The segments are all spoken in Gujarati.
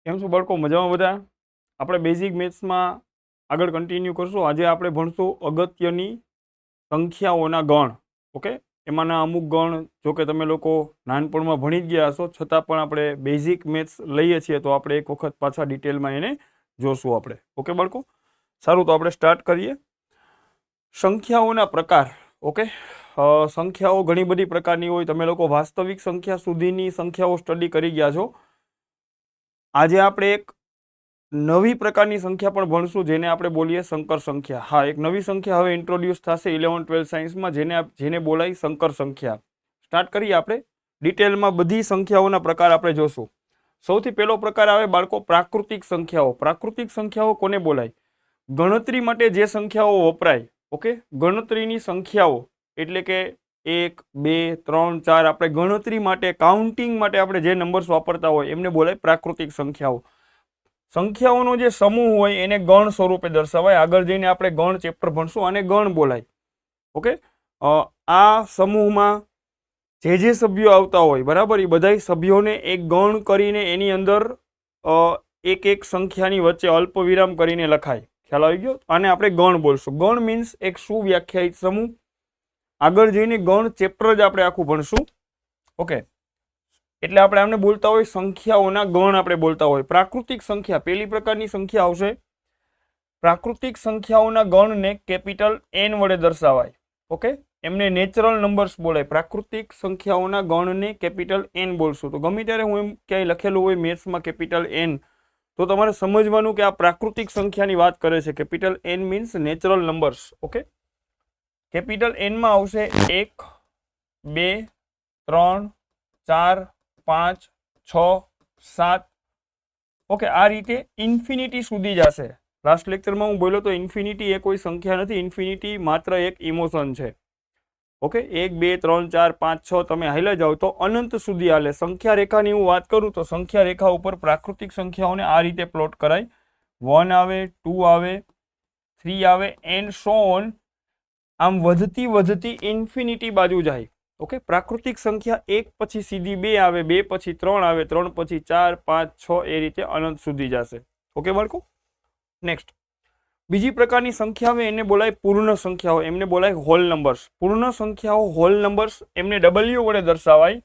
કેમ છો બાળકો? મજામાં બધા? આપણે બેઝિક મેથ્સમાં આગળ કન્ટિન્યુ કરશું. આજે આપણે ભણશું અગત્યની સંખ્યાઓના ગણ. ઓકે, એમાંના અમુક ગણ જો કે તમે લોકો નાનપણમાં ભણી જ ગયા હશો, છતાં પણ આપણે બેઝિક મેથ્સ લઈએ છીએ તો આપણે એક વખત પાછા ડિટેલમાં એને જોશું આપણે. ઓકે બાળકો, સારું, તો આપણે સ્ટાર્ટ કરીએ. સંખ્યાઓના પ્રકાર. ઓકે, સંખ્યાઓ ઘણી બધી પ્રકારની હોય. તમે લોકો વાસ્તવિક સંખ્યા સુધીની સંખ્યાઓ સ્ટડી કરી ગયા છો. આજે આપણે એક નવી પ્રકારની સંખ્યા પણ ભણશું, જેને આપણે બોલીએ સંકર સંખ્યા. હા, એક નવી સંખ્યા હવે ઇન્ટ્રોડ્યુસ થશે 11-12 સાયન્સમાં, જેને બોલાય સંકર સંખ્યા. સ્ટાર્ટ કરીએ આપણે. ડિટેલમાં બધી સંખ્યાઓના પ્રકાર આપણે જોશું. સૌથી પહેલો પ્રકાર આવે બાળકો પ્રાકૃતિક સંખ્યાઓ. પ્રાકૃતિક સંખ્યાઓ કોને બોલાય? ગણતરી માટે જે સંખ્યાઓ વપરાય. ઓકે, ગણતરીની સંખ્યાઓ એટલે કે 1, 2, 3, 4 આપણે ગણતરી માટે, કાઉન્ટિંગ માટે આપણે જે નંબર્સ વાપરતા હોય એમને બોલાય પ્રાકૃતિક સંખ્યાઓ. સંખ્યાઓનો જે સમૂહ હોય એને ગણ સ્વરૂપે દર્શાવાય. આગળ જઈને આપણે ગણ ચેપ્ટર ભણશું, આને ગણ બોલાય. ઓકે, આ સમૂહમાં જે સભ્યો આવતા હોય, બરાબર, એ બધા સભ્યોને એક ગણ કરીને એની અંદર એક એક સંખ્યાની વચ્ચે અલ્પ વિરામ કરીને લખાય. ખ્યાલ આવી ગયો? આને આપણે ગણ બોલશું. ગણ મીન્સ એક સુવ્યાખ્યાયિત સમૂહ. આગળ જઈને ગણ ચેપ્ટર જ આપણે આખું ભણશું. ઓકે, એટલે આપણે આમને બોલતા હોય સંખ્યાઓના ગણ આપણે બોલતા હોય. પ્રાકૃતિક સંખ્યા, પહેલી પ્રકારની સંખ્યા આવશે. પ્રાકૃતિક સંખ્યાઓના ગણને કેપિટલ N વડે દર્શાવાય. ઓકે, એમને નેચરલ નંબર્સ બોલાય. પ્રાકૃતિક સંખ્યાઓના ગણને કેપિટલ N બોલશું. તો ગમે ત્યારે હું એમ ક્યાંય લખેલું હોય મેથ્સમાં કેપિટલ N, તો તમારે સમજવાનું કે આ પ્રાકૃતિક સંખ્યાની વાત કરે છે. Capital N means natural numbers. Okay, capital N માં આવશે 1, 2, 3, 4, 5, 6, 7. ઓકે, આ રીતે ઇન્ફિનિટી સુધી જશે. લાસ્ટ લેક્ચરમાં હું બોલ્યો તો ઇન્ફિનિટી એ કોઈ સંખ્યા નથી. ઇન્ફિનિટી માત્ર એક ઇમોશન છે. ઓકે, 1, 2, 3, 4, 5, 6 તમે હાલ્યા જાઓ તો અનંત સુધી હાલે. સંખ્યા રેખાની હું વાત કરું તો સંખ્યા રેખા ઉપર પ્રાકૃતિક સંખ્યાઓને આ રીતે પ્લોટ કરાય. 1 આવે, 2 આવે, 3 આવે એન્ડ સો ઓન. આમ વધતી વધતી ઇન્ફિનિટી બાજુ જાય. ઓકે, પ્રાકૃતિક સંખ્યા 1 પછી સીધી 2 આવે, 2 પછી 3 આવે, 3 પછી 4, 5, 6 એ રીતે અનંત સુધી જશે. ઓકે બાળકો, નેક્સ્ટ બીજી પ્રકારની સંખ્યા આવે એને બોલાય પૂર્ણ સંખ્યાઓ. એમને બોલાય હોલ નંબર્સ. પૂર્ણ સંખ્યાઓ હોલ નંબર્સ એમને W વડે દર્શાવાય.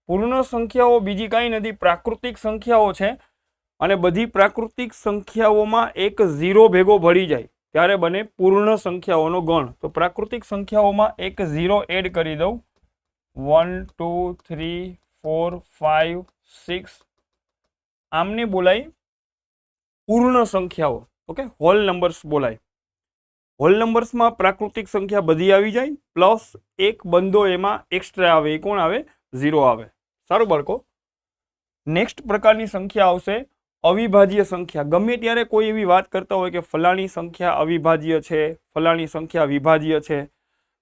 પૂર્ણ સંખ્યાઓ બીજી કાંઈ નથી, પ્રાકૃતિક સંખ્યાઓ છે. અને બધી પ્રાકૃતિક સંખ્યાઓમાં એક 0 ભેગો ભળી જાય ત્યારે બને પૂર્ણ સંખ્યાઓનો ગણ. તો પ્રાકૃતિક સંખ્યાઓમાં એક 0 એડ કરી દઉં. 1, 2, 3, 4, 5, 6. આમને બોલાય પૂર્ણ સંખ્યાઓ. ઓકે, હોલ નંબર્સ બોલાય. હોલ નંબર્સમાં પ્રાકૃતિક સંખ્યા બધી આવી જાય, પ્લસ એક બંદો એમાં એક્સ્ટ્રા આવે. એ કોણ આવે? 0 આવે. સારું બાળકો, નેક્સ્ટ પ્રકારની સંખ્યા આવશે અવિભાજ્ય સંખ્યા. ગમે ત્યારે કોઈ એવી વાત કરતા હોય કે ફલાણી સંખ્યા અવિભાજ્ય છે, ફલાણી સંખ્યા વિભાજ્ય છે,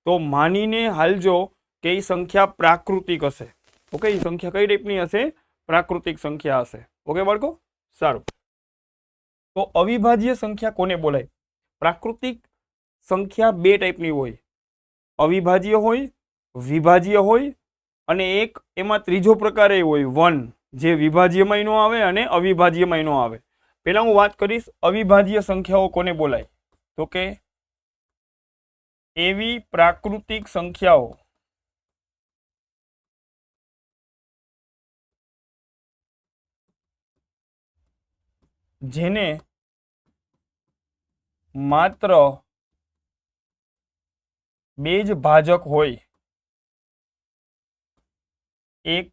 તો માનીને હાલજો કે એ સંખ્યા પ્રાકૃતિક હશે. ઓકે, એ સંખ્યા કઈ ટાઈપની હશે? પ્રાકૃતિક સંખ્યા હશે. ઓકે બાળકો, સારું. તો અવિભાજ્ય સંખ્યા કોને બોલાય? પ્રાકૃતિક સંખ્યા બે ટાઈપની હોય, અવિભાજ્ય હોય, વિભાજ્ય હોય, અને એક એમાં ત્રીજો પ્રકાર એ હોય 1, જે વિભાજ્યમાં નો આવે અને અવિભાજ્યમાં નો આવે. પહેલા હું વાત કરીશ અવિભાજ્ય સંખ્યાઓ કોને બોલાય. તો કે એવી પ્રાકૃતિક સંખ્યાઓ જેને માત્ર બે જ ભાજક હોય, એક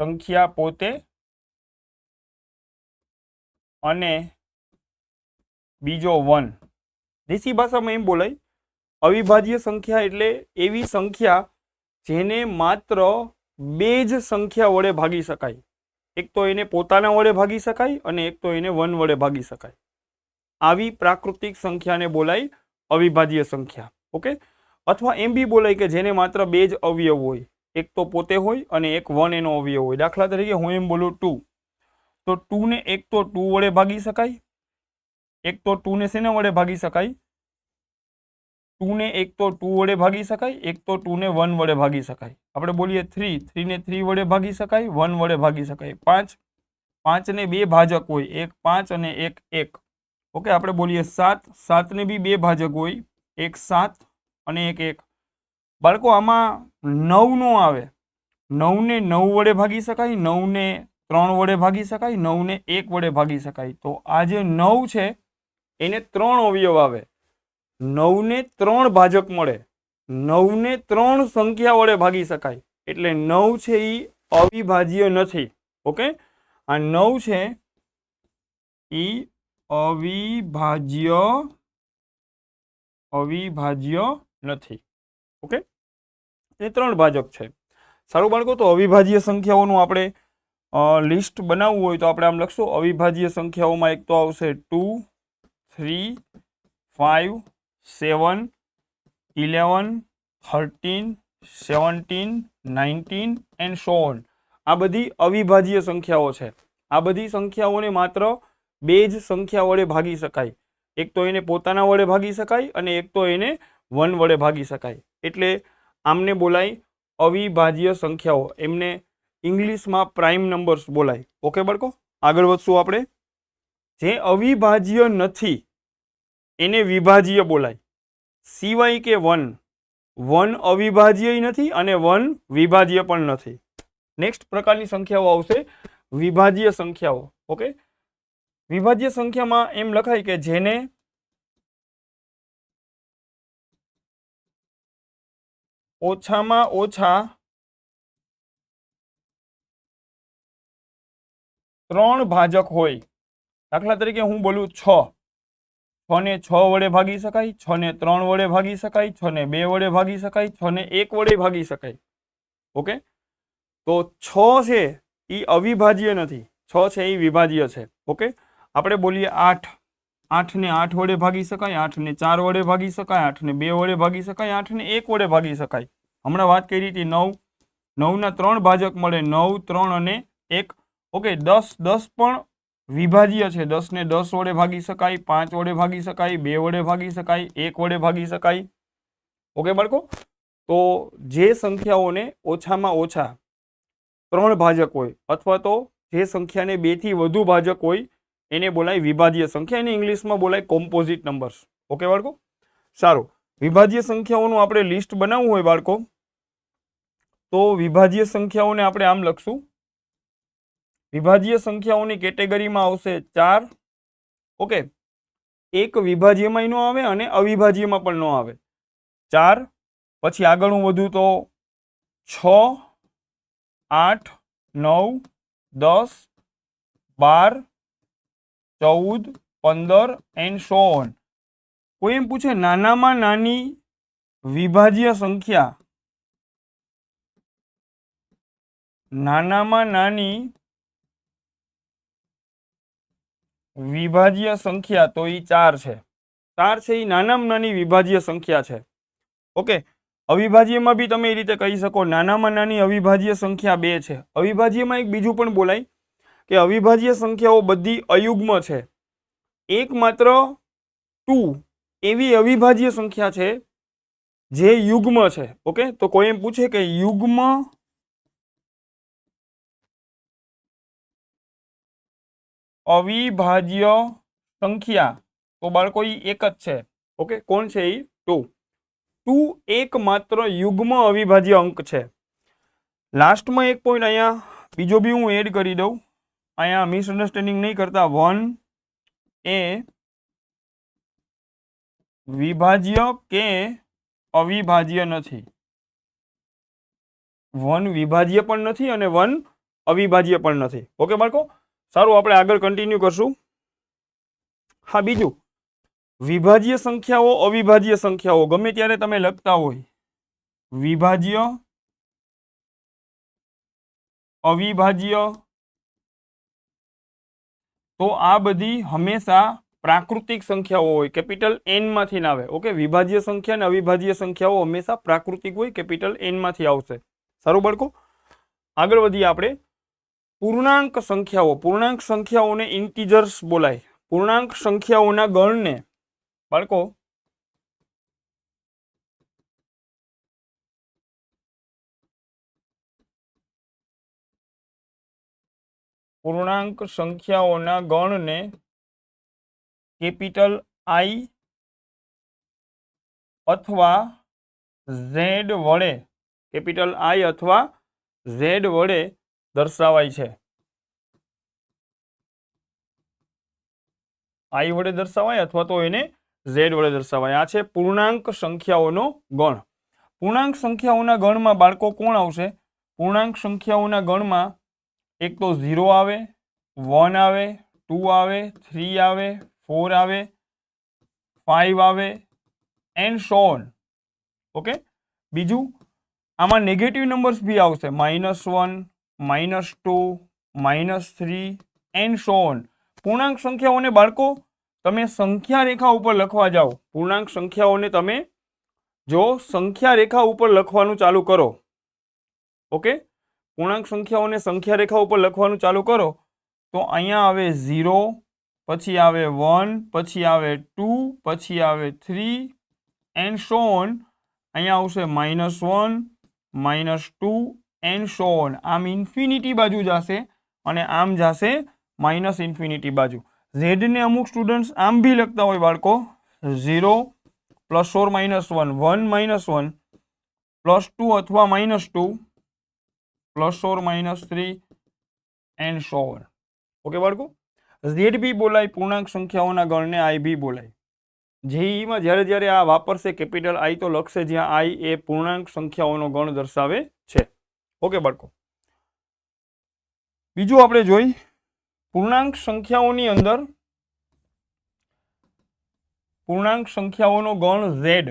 સંખ્યા પોતે અને બીજો 1. દેશી ભાષામાં એમ બોલાય અવિભાજ્ય સંખ્યા એટલે એવી સંખ્યા જેને માત્ર બે જ સંખ્યા વડે ભાગી શકાય. એક તો એને પોતાના વડે ભાગી શકાય અને એક તો એને 1 વડે ભાગી શકાય. આવી પ્રાકૃતિક સંખ્યાને બોલાય અવિભાજ્ય સંખ્યા. ઓકે, અથવા એમ બી બોલાય કે જેને માત્ર બે જ અવયવ હોય, એક તો પોતે હોય અને એક 1 એનો અવયવ હોય. દાખલા તરીકે હું એમ બોલું 2, તો 2 ને એક તો 2 વડે ભાગી શકાય, એક તો 2 ને શેના વડે ભાગી શકાય? 2 ને એક તો 2 વડે ભાગી શકાય, એક તો 2 ને 1 વડે ભાગી શકાય. આપણે બોલીએ 3 ને 3 વડે ભાગી શકાય, 1 વડે ભાગી શકાય. 5 ને 2 ભાજક હોય, એક 5 અને એક 1. ઓકે, આપણે બોલીએ 7 ને બી 2 ભાજક હોય, એક 7 અને એક 1. બાળકો આમાં 9 નો આવે. 9 ને 9 વડે ભાગી શકાય, 9 ને 3 વડે ભાગી શકાય, 9 ને 1 વડે ભાગી શકાય. તો આ જે 9 છે એને 3 અવયવ આવે. 9 ને 3 ભાજક મળે, 9 ને 3 સંખ્યા વડે ભાગી શકાય. એટલે 9 છે એ અવિભાજ્ય નથી. ઓકે, આ 9 છે એ અવિભાજ્ય નથી. ઓકે, એ 3 ભાજક છે. સારું બાળકો, તો અવિભાજ્ય સંખ્યાઓનું આપણે લિસ્ટ બનાવવું હોય તો આપણે આમ લખશું. અવિભાજ્ય સંખ્યાઓમાં એક તો આવશે 2, 3, 5, 7, 11, 13, 17, 19 એન્ડ સો ઓન. આ બધી અવિભાજ્ય સંખ્યાઓ છે. આ બધી સંખ્યાઓને માત્ર 2 જ સંખ્યા વડે ભાગી શકાય. એક તો એને પોતાના વડે ભાગી શકાય અને એક તો એને 1 વડે ભાગી શકાય. એટલે આમને બોલાય અવિભાજ્ય સંખ્યાઓ. એમને ઇંગ્લિશમાં પ્રાઇમ નંબર્સ બોલાય. ઓકે બાળકો, આગળ વધશું આપણે. જે અવિભાજ્ય નથી એને વિભાજ્ય બોલાય. સિવાય કે 1 અવિભાજ્ય નથી અને 1 વિભાજ્ય પણ નથી. નેક્સ્ટ પ્રકારની સંખ્યાઓ આવશે વિભાજ્ય સંખ્યાઓ. ઓકે, વિભાજ્ય સંખ્યામાં એમ લખાય કે જેને ઓછામાં ઓછા 3 ભાજક હોય. દાખલા તરીકે હું બોલું 6. 6 ને 6 વડે ભાગી શકાય, 6 ને 3 વડે ભાગી શકાય, 6 ને 2 વડે ભાગી શકાય, 6 ને 1 વડે ભાગી શકાય. ઓકે, તો 6 છે એ અવિભાજ્ય નથી, 6 છે એ વિભાજ્ય છે. ઓકે, આપણે બોલીએ 8. 8 ને 8 વડે ભાગી શકાય, 8 ને 4 વડે ભાગી શકાય, 8 ને 2 વડે ભાગી શકાય, 8 ને 1 વડે ભાગી શકાય. હમણાં વાત કરી હતી 9. 9 ના 3 ભાજક મળે, 9, 3 અને 1. ઓકે, 10 પણ વિભાજ્ય છે. 10 ને 10 વડે ભાગી શકાય, 5 વડે ભાગી શકાય, 2 વડે ભાગી શકાય, 1 વડે ભાગી શકાય. ઓકે બાળકો, તો જે સંખ્યાઓને ઓછામાં ઓછા 3 ભાજક હોય અથવા તો જે સંખ્યાને 2 થી વધુ ભાજક હોય એને બોલાય વિભાજ્ય સંખ્યા. એને ઇંગ્લિશમાં બોલાય કોમ્પોઝિટ નંબર્સ. ઓકે બાળકો, સારું. વિભાજ્ય સંખ્યાઓનું આપણે લિસ્ટ બનાવવું હોય બાળકો, તો વિભાજ્ય સંખ્યાઓને આપણે આમ લખશું. વિભાજ્ય સંખ્યાઓની કેટેગરીમાં આવશે 4. ઓકે, એક વિભાજ્યમાં ન આવે અને અવિભાજ્યમાં પણ ન આવે. 4 પછી આગળ હું વધું તો 6, 8, 9, 10, 12, 14, 15 એન્ડ સો ઓન. કોઈ એમ પૂછે નાનામાં નાની વિભાજ્ય સંખ્યા, નાનામાં નાની વિભાજ્ય સંખ્યા તો એ 4 છે. 4 છે એ નાનામાં નાની વિભાજ્ય સંખ્યા છે. ઓકે, અવિભાજ્યમાં બી તમે એ રીતે કહી શકો નાનામાં નાની અવિભાજ્ય સંખ્યા 2 છે. અવિભાજ્યમાં એક બીજું પણ બોલાય કે અવિભાજ્ય સંખ્યાઓ બધી અયુગ્મ છે. એકમાત્ર 2 એવી અવિભાજ્ય સંખ્યા છે જે યુગ્મ છે. ઓકે, તો કોઈ એમ પૂછે કે યુગ્મ અવિભાજ્ય સંખ્યા, તો બાળકો એ એક જ છે. ઓકે, કોણ છે એ? 2. 2 એકમાત્ર યુગ્મ અવિભાજ્ય અંક છે. લાસ્ટમાં એક પોઈન્ટ અહીંયા બીજો બી હું એડ કરી દઉં. અહીંયા મિસઅન્ડરસ્ટેન્ડિંગ નહીં કરતા. 1 એ વિભાજ્ય કે અવિભાજ્ય નથી. 1 વિભાજ્ય પણ નથી અને 1 અવિભાજ્ય પણ નથી. ઓકે બાળકો, સારું, આપણે આગળ કન્ટિન્યુ કરશું. હા, બીજું વિભાજ્ય સંખ્યાઓ અવિભાજ્ય સંખ્યાઓ ગમે ત્યારે તમે લખતા હોય વિભાજ્ય અવિભાજ્ય, તો આ બધી હંમેશા પ્રાકૃતિક સંખ્યાઓ હોય, કેપિટલ એન માંથી ના આવે. ઓકે, વિભાજ્ય સંખ્યા અને અવિભાજ્ય સંખ્યાઓ હંમેશા પ્રાકૃતિક હોય, કેપિટલ એન માંથી આવશે. સારું બાળકો, આગળ વધીએ આપણે. પૂર્ણાંક સંખ્યાઓ. પૂર્ણાંક સંખ્યાઓને ઇન્ટીજર્સ બોલાય. પૂર્ણાંક સંખ્યાઓના ગણને બાળકો પૂર્ણાંક સંખ્યાઓના ગણને કેપિટલ આઈ અથવા ઝેડ વડે કેપિટલ આઈ અથવા ઝેડ વડે દર્શાવાય છે. આઈ વડે દર્શાવાય અથવા તો એને ઝેડ વડે દર્શાવાય. આ છે પૂર્ણાંક સંખ્યાઓનો ગણ. પૂર્ણાંક સંખ્યાઓના ગણમાં બાળકો કોણ આવશે? પૂર્ણાંક સંખ્યાઓના ગણમાં એક તો 0 આવે, 1 આવે, 2 આવે, 3 આવે, 4 આવે, 5 આવે એન્ડ સો ઓન. ઓકે. બીજું આમાં નેગેટિવ નંબર્સ બી આવશે, -1, -2, -3 એન્ડ સો ઓન. પૂર્ણાંક સંખ્યાઓને બાળકો તમે સંખ્યા રેખા ઉપર લખવા જાઓ, પૂર્ણાંક સંખ્યાઓને તમે જો સંખ્યા રેખા ઉપર લખવાનું ચાલુ કરો, ઓકે, પૂર્ણાંક સંખ્યાઓને સંખ્યા રેખા ઉપર લખવાનું ચાલુ કરો તો અહીંયા આવે 0, પછી આવે 1, પછી આવે 2, પછી આવે 3 એન્ડ સો ઓન. અહીંયા આવશે -1, -2 એન્ડ સો ઓન. આમ ઇન્ફિનિટી બાજુ જશે અને આમ જશે -ઇન્ફિનિટી બાજુ. ઝેડ ને અમુક સ્ટુડન્ટ્સ આમ બી લખતા હોય બાળકો, 0 +or -1, 1 -1 +2 અથવા -2 +or -3 and so on. Okay બાળકો, ઝેડ બી બોલાય પૂર્ણાંક સંખ્યાઓના ગણને આઈ બી બોલાય. જેઈમાં જ્યારે જ્યારે આ વાપરશે કેપિટલ આઈ તો લખશે જ્યાં આઈ એ પૂર્ણાંક સંખ્યાઓનો ગણ દર્શાવે છે. ઓકે બાળકો, બીજું આપણે જોઈ પૂર્ણાંક સંખ્યાઓની અંદર પૂર્ણાંક સંખ્યાઓનો ગણ ઝેડ.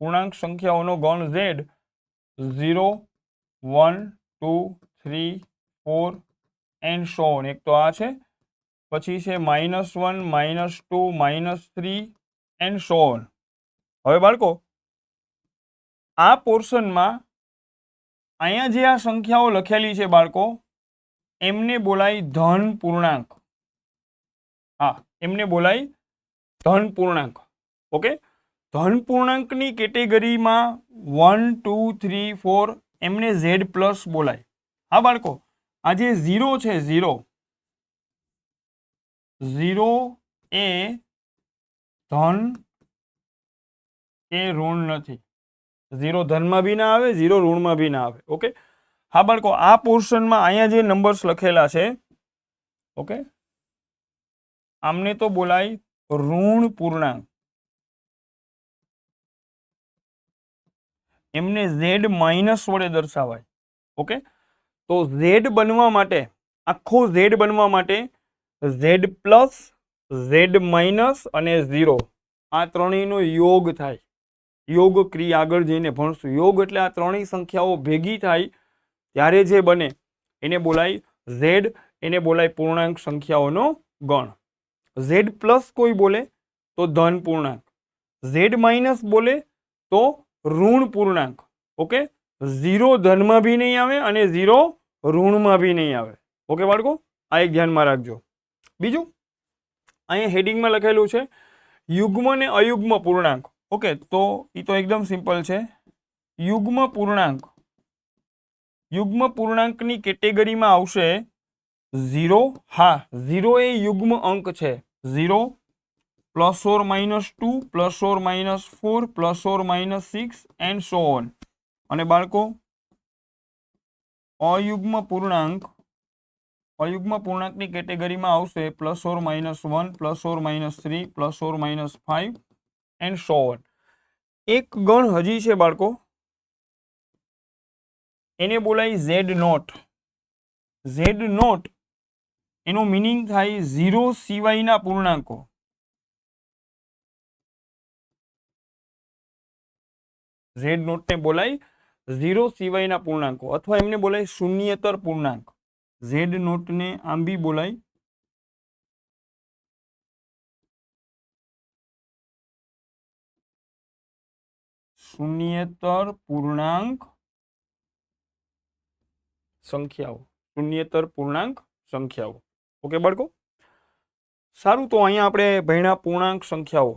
પૂર્ણાંક સંખ્યાઓનો ગણ ઝેડ 0, 1, 2, 3, 4 એન્ડ સો ઓન. એક તો આ છે, પછી છે -1, -2, -3 એન્ડ સો ઓન. હવે બાળકો આ પોર્શનમાં અહીંયા જે આ સંખ્યાઓ લખેલી છે બાળકો એમને બોલાય ધન પૂર્ણાંક. હા, એમને બોલાય ધન પૂર્ણાંક. ઓકે, ધન પૂર્ણાંકની કેટેગરીમાં 1, 2, 3, 4 એમને ઝેડ પ્લસ બોલાય. હા બાળકો, આ જે 0 છે, 0 એ ધન કે ઋણ નથી. 0 ધનમાં બી ના આવે, 0 ઋણમાં બી ના આવે. ઓકે, હા બાળકો, આ પોર્શનમાં અહીંયા જે નંબર્સ લખેલા છે, ઓકે, આમને તો બોલાય ઋણ પૂર્ણાંક. એમને ઝેડ માઇનસ વડે દર્શાવાય. ઓકે, તો ઝેડ બનવા માટે, આખો ઝેડ બનવા માટે ઝેડ પ્લસ, ઝેડ માઇનસ અને 0 આ ત્રણેયનો યોગ થાય. યોગ ક્રિયા આગળ જઈને ભણશું. યોગ એટલે આ ત્રણેય સંખ્યાઓ ભેગી થાય ત્યારે જે બને એને બોલાય ઝેડ, એને બોલાય પૂર્ણાંક સંખ્યાઓનો ગણ. ઝેડ પ્લસ કોઈ બોલે તો ધન પૂર્ણાંક, ઝેડ માઇનસ બોલે તો ઋણ પૂર્ણાંક. ઓકે, 0 ધનમાં બી નહીં આવે અને 0 ઋણમાં બી નહીં આવે. ઓકે બાળકો, આ એક ધ્યાનમાં રાખજો. બીજું અહીંયા હેડિંગમાં લખેલું છે યુગ્મ ને અયુગ્મ પૂર્ણાંક. ઓકે, તો એ તો એકદમ સિમ્પલ છે. યુગ્મ પૂર્ણાંક, યુગ્મ પૂર્ણાંકની કેટેગરીમાં આવશે 0. હા, 0 એ યુગ્મ અંક છે. 0 +or -2 +or -4 +or -6 and so on. અને બાળકો અયુગ્મ પૂર્ણાંક, અયુગ્મ પૂર્ણાંકની કેટેગરીમાં આવશે +or -1 +or -3 +or -5 and so on. એક ગણ હજી છે બાળકો, એને બોલાય ઝેડ નોટ. ઝેડ નોટ એનો મિનિંગ થાય 0 સિવાયના પૂર્ણાંકો. ઝેડ નોટને બોલાય 0 સિવાયના પૂર્ણાંકો અથવા એમને બોલાય શૂન્યેતર પૂર્ણાંક. ઝેડ નોટને આમ બી બોલાય શૂન્યેતર પૂર્ણાંક સંખ્યાઓ. શૂન્યેતર પૂર્ણાંક સંખ્યાઓ. ઓકે બાળકો, સારું, તો અહીંયા આપણે ભણ્યા પૂર્ણાંક સંખ્યાઓ.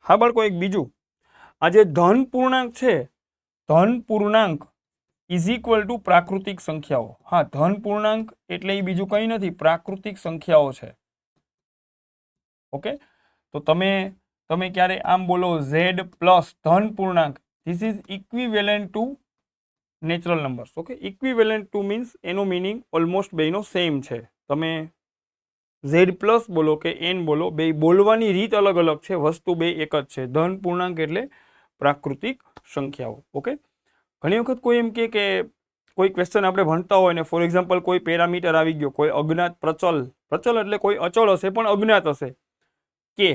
હા બાળકો, એક બીજું, આ જે ધન પૂર્ણાંક છે, ધન પૂર્ણાંક ઇઝ ઇક્વલ ટુ પ્રાકૃતિક સંખ્યાઓ. હા, ધન પૂર્ણાંક એટલે એ બીજું કંઈ નથી, પ્રાકૃતિક સંખ્યાઓ છે. ઓકે, તો તમે ક્યારે આમ બોલો z પ્લસ ધન પૂર્ણાંક, this is equivalent two natural numbers. Okay, equivalent two means એનો મિનિંગ ઓલમોસ્ટ બેનો સેમ છે. તમે z પ્લસ બોલો કે n બોલો, બે બોલવાની રીત અલગ અલગ છે, વસ્તુ બે એક જ છે. ધન પૂર્ણાંક એટલે પ્રાકૃતિક સંખ્યાઓ. ઓકે, ઘણી વખત કોઈ એમ કે કોઈ ક્વેશ્ચન આપણે ભણતા હોય ને, ફોર એક્ઝામ્પલ કોઈ પેરામીટર આવી ગયો, કોઈ અજ્ઞાત પ્રચલ એટલે કોઈ અચળ હશે પણ અજ્ઞાત હશે, કે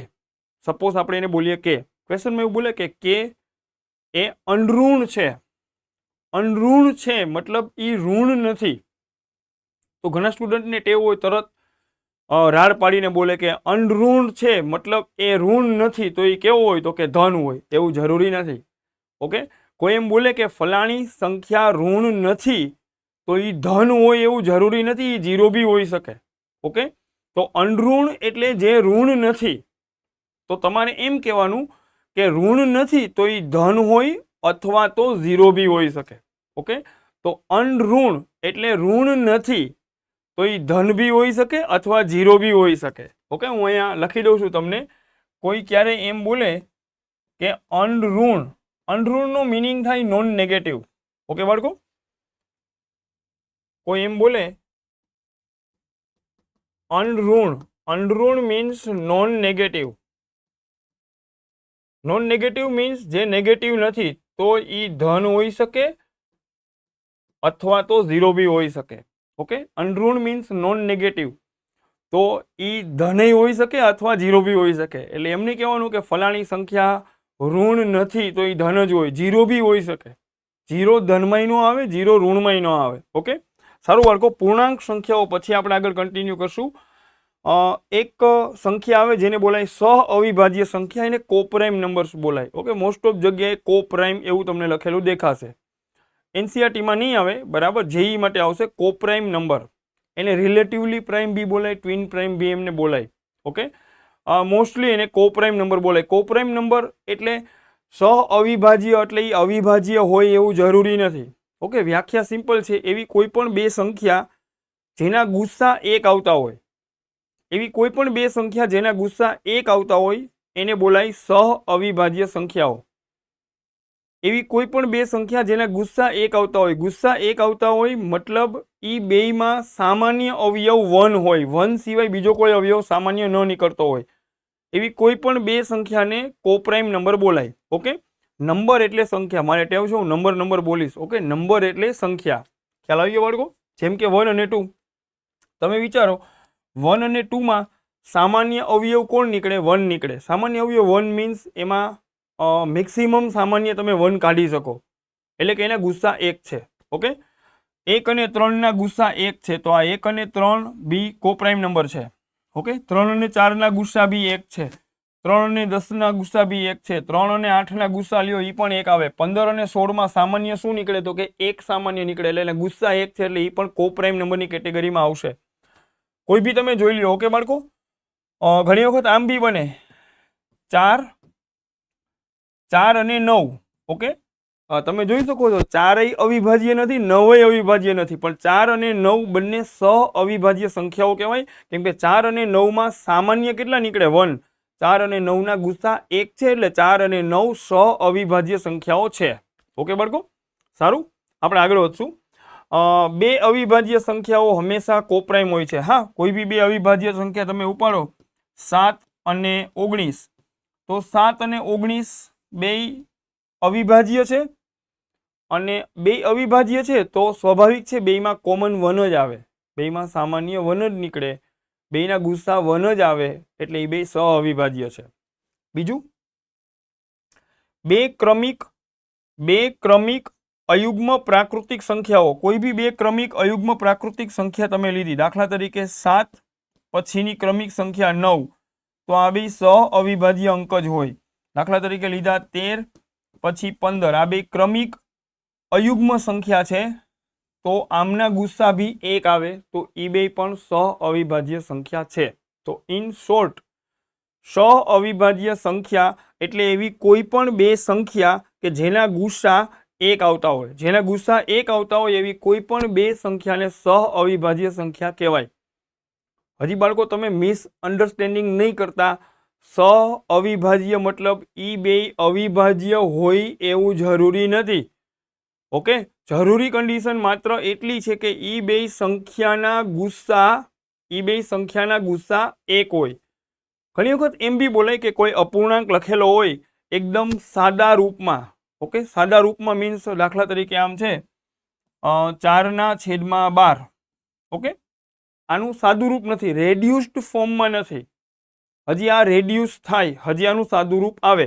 સપોઝ આપણે એને બોલીએ કે, ક્વેશ્ચનમાં એવું બોલે કે એ અનઋણ છે. અનઋણ છે મતલબ એ ઋણ નથી. તો ઘણા સ્ટુડન્ટને ટેવ હોય તરત રાડ પાડીને બોલે કે અનઋણ છે મતલબ એ ઋણ નથી, તો એ કેવો હોય તો કે ધન હોય. એવું જરૂરી નથી. ઓકે, કોઈ એમ બોલે કે ફલાણી સંખ્યા ઋણ નથી, તો એ ધન હોય એવું જરૂરી નથી, એ જીરો બી હોઈ શકે. ઓકે, તો અનઋણ એટલે જે ઋણ નથી. તો તમારે એમ કહેવાનું કે ઋણ નથી તો એ ધન હોય અથવા તો ઝીરો બી હોઈ શકે. ઓકે, તો અનઋણ એટલે ઋણ નથી, તો એ ધન બી હોઈ શકે અથવા ઝીરો બી હોઈ શકે. ઓકે, હું અહીંયા લખી દઉં છું તમને. કોઈ ક્યારે એમ બોલે કે અનઋણ, અનઋણનો મિનિંગ થાય નોન નેગેટિવ. ઓકે બાળકો, કોઈ એમ બોલે અનઋણ, અનઋણ means non negative. Non negative means જે નેગેટિવ નથી, તો એ ધન હોઈ શકે અથવા તો ઝીરો બી હોઈ શકે. ઓકે, અનઋણ મીન્સ નોન નેગેટિવ, તો એ ધન હોઈ શકે અથવા ઝીરો બી હોઈ શકે. એટલે એમ નહીં કહેવાનું કે ફલાણી સંખ્યા ઋણ નથી તો એ ધન જ હોય, ઝીરો બી હોઈ શકે. ઝીરો ધનમાંય ન આવે, ઝીરો ઋણમાંય ન આવે. ઓકે, સારું બાળકો, પૂર્ણાંક સંખ્યાઓ પછી આપણે આગળ કન્ટિન્યુ કરશું. એક સંખ્યા આવે જેને બોલાય સહ અવિભાજ્ય સંખ્યા, એને કોપ્રાઇમ નંબર્સ બોલાય. ઓકે, મોસ્ટ ઓફ જગ્યાએ કોપ્રાઇમ એવું તમને લખેલું દેખાશે. એનસીઆરટીમાં નહીં આવે, બરાબર, જેઈ માટે આવશે કોપ્રાઇમ નંબર. એને રિલેટિવલી પ્રાઇમ બી બોલાય, ટ્વિન પ્રાઇમ બી એમને બોલાય. ઓકે, મોસ્ટલી એને કોપ્રાઇમ નંબર બોલાય. કોપ્રાઇમ નંબર એટલે સહ અવિભાજ્ય, એટલે એ અવિભાજ્ય હોય એવું જરૂરી નથી. ઓકે, વ્યાખ્યા સિમ્પલ છે. એવી કોઈ પણ બે સંખ્યા જેના ગુસ્સા એક આવતા હોય, એવી કોઈ પણ બે સંખ્યા જેના ગુસ્સા એક આવતા હોય એને બોલાય સહ અવિભાજ્ય સંખ્યાઓ. એવી કોઈ પણ બે સંખ્યા જેના ગુસ્સા એક આવતા હોય, ગુસ્સા એક આવતા હોય મતલબ એ બેયમાં સામાન્ય અવયવ 1 હોય, 1 સિવાય બીજો કોઈ અવયવ સામાન્ય ન નીકળતો હોય, એવી કોઈ પણ બે સંખ્યાને કોપ્રાઇમ નંબર બોલાય. ઓકે, નંબર એટલે સંખ્યા, મારે ટેવ છે હું નંબર બોલીશ. ઓકે, નંબર એટલે સંખ્યા. ખ્યાલ આવી ગયો બાળકો? જેમ કે 1 અને 2, તમે વિચારો 1 અને 2 માં સામાન્ય અવયવ કોણ નીકળે? 1 નીકળે. સામાન્ય અવયવ 1 મીન્સ એમાં મેક્સિમમ સામાન્ય તમે 1 કાઢી શકો, એટલે કે એના ગુસ્સા 1 છે. ઓકે, 1 અને 3 ના ગુસ્સા 1 છે, તો આ 1 અને 3 બી કોપ્રાઇમ નંબર છે. ઓકે, 3 અને 4 ના ગુસ્સા બી 1 છે, 3 અને 10 ના ગુસ્સા બી 1 છે, 3 અને 8 ના ગુસ્સા લ્યો એ પણ 1 આવે. 15 અને 16 માં સામાન્ય શું નીકળે? તો કે 1 સામાન્ય નીકળે, એટલે ગુસ્સા 1 છે, એટલે એ પણ કોપ્રાઇમ નંબરની કેટેગરીમાં આવશે. કોઈ બી તમે જોઈ લો. ઓકે બાળકો, ઘણી વખત આમ બી બને 4 અને 9. ઓકે, તમે જોઈ શકો છો 4 અવિભાજ્ય નથી, 9 અવિભાજ્ય નથી, પણ 4 અને 9 બંને સહ અવિભાજ્ય સંખ્યાઓ કહેવાય. કેમ કે 4 અને 9 માં સામાન્ય કેટલા નીકળે? 1. 4 અને 9 ના ગુસ્સા 1 છે, એટલે 4 અને 9 સહ અવિભાજ્ય સંખ્યાઓ છે. ઓકે બાળકો, સારું, આપણે આગળ વધશું. બે અવિભાજ્ય સંખ્યાઓ હંમેશા કોપ્રાઇમ હોય છે. હા, કોઈ બી બે અવિભાજ્ય સંખ્યા તમે ઉપાડો 7 અને 19, તો 7 અને 19 બે અવિભાજ્ય છે, અને બે અવિભાજ્ય છે તો સ્વાભાવિક છે બેયમાં કોમન 1 જ આવે, બેયમાં સામાન્ય 1 જ નીકળે, બેયના ગુસ્સા 1 જ આવે, એટલે એ બે સહ અવિભાજ્ય છે. બીજું, બે ક્રમિક અયુગ્મ પ્રાકૃતિક સંખ્યાઓ. કોઈ બી બે ક્રમિક અયુગ્મ પ્રાકૃતિક સંખ્યા તમે લીધી, દાખલા તરીકે 7 પછીની ક્રમિક સંખ્યા 9, તો આ બે સહ અવિભાજ્ય અંક જ હોય. દાખલા તરીકે લીધા 13 પછી 15, આ બે ક્રમિક અયુગ્મ સંખ્યા છે, તો આમના ગુસ્સા બી 1 આવે, તો એ બે પણ સહ અવિભાજ્ય સંખ્યા છે. તો ઇન શોર્ટ, સહ અવિભાજ્ય સંખ્યા એટલે એવી કોઈ પણ બે સંખ્યા કે જેના ગુસ્સા એક આવતા હોય, જેના ગુસ્સા એક આવતા હોય એવી કોઈ પણ બે સંખ્યાને સહ અવિભાજ્ય સંખ્યા કહેવાય. હજી બાળકો તમે મિસઅન્ડરસ્ટેન્ડિંગ નહીં કરતા. સહ અવિભાજ્ય મતલબ ઈ બે અવિભાજ્ય હોય એવું જરૂરી નથી. ઓકે, જરૂરી કન્ડિશન માત્ર એટલી છે કે ઈ બે સંખ્યાના ગુસ્સા એક હોય. ઘણી વખત એમ બી બોલાય કે કોઈ અપૂર્ણાંક લખેલો હોય એકદમ સાદા રૂપમાં. ઓકે, સાદા રૂપમાં મીન્સ દાખલા તરીકે આમ છે 4/12. ઓકે, આનું સાદું રૂપ નથી, રેડ્યુસ્ડ ફોર્મમાં નથી. હજી આ રેડ્યુસ થાય, હજી આનું સાદું રૂપ આવે.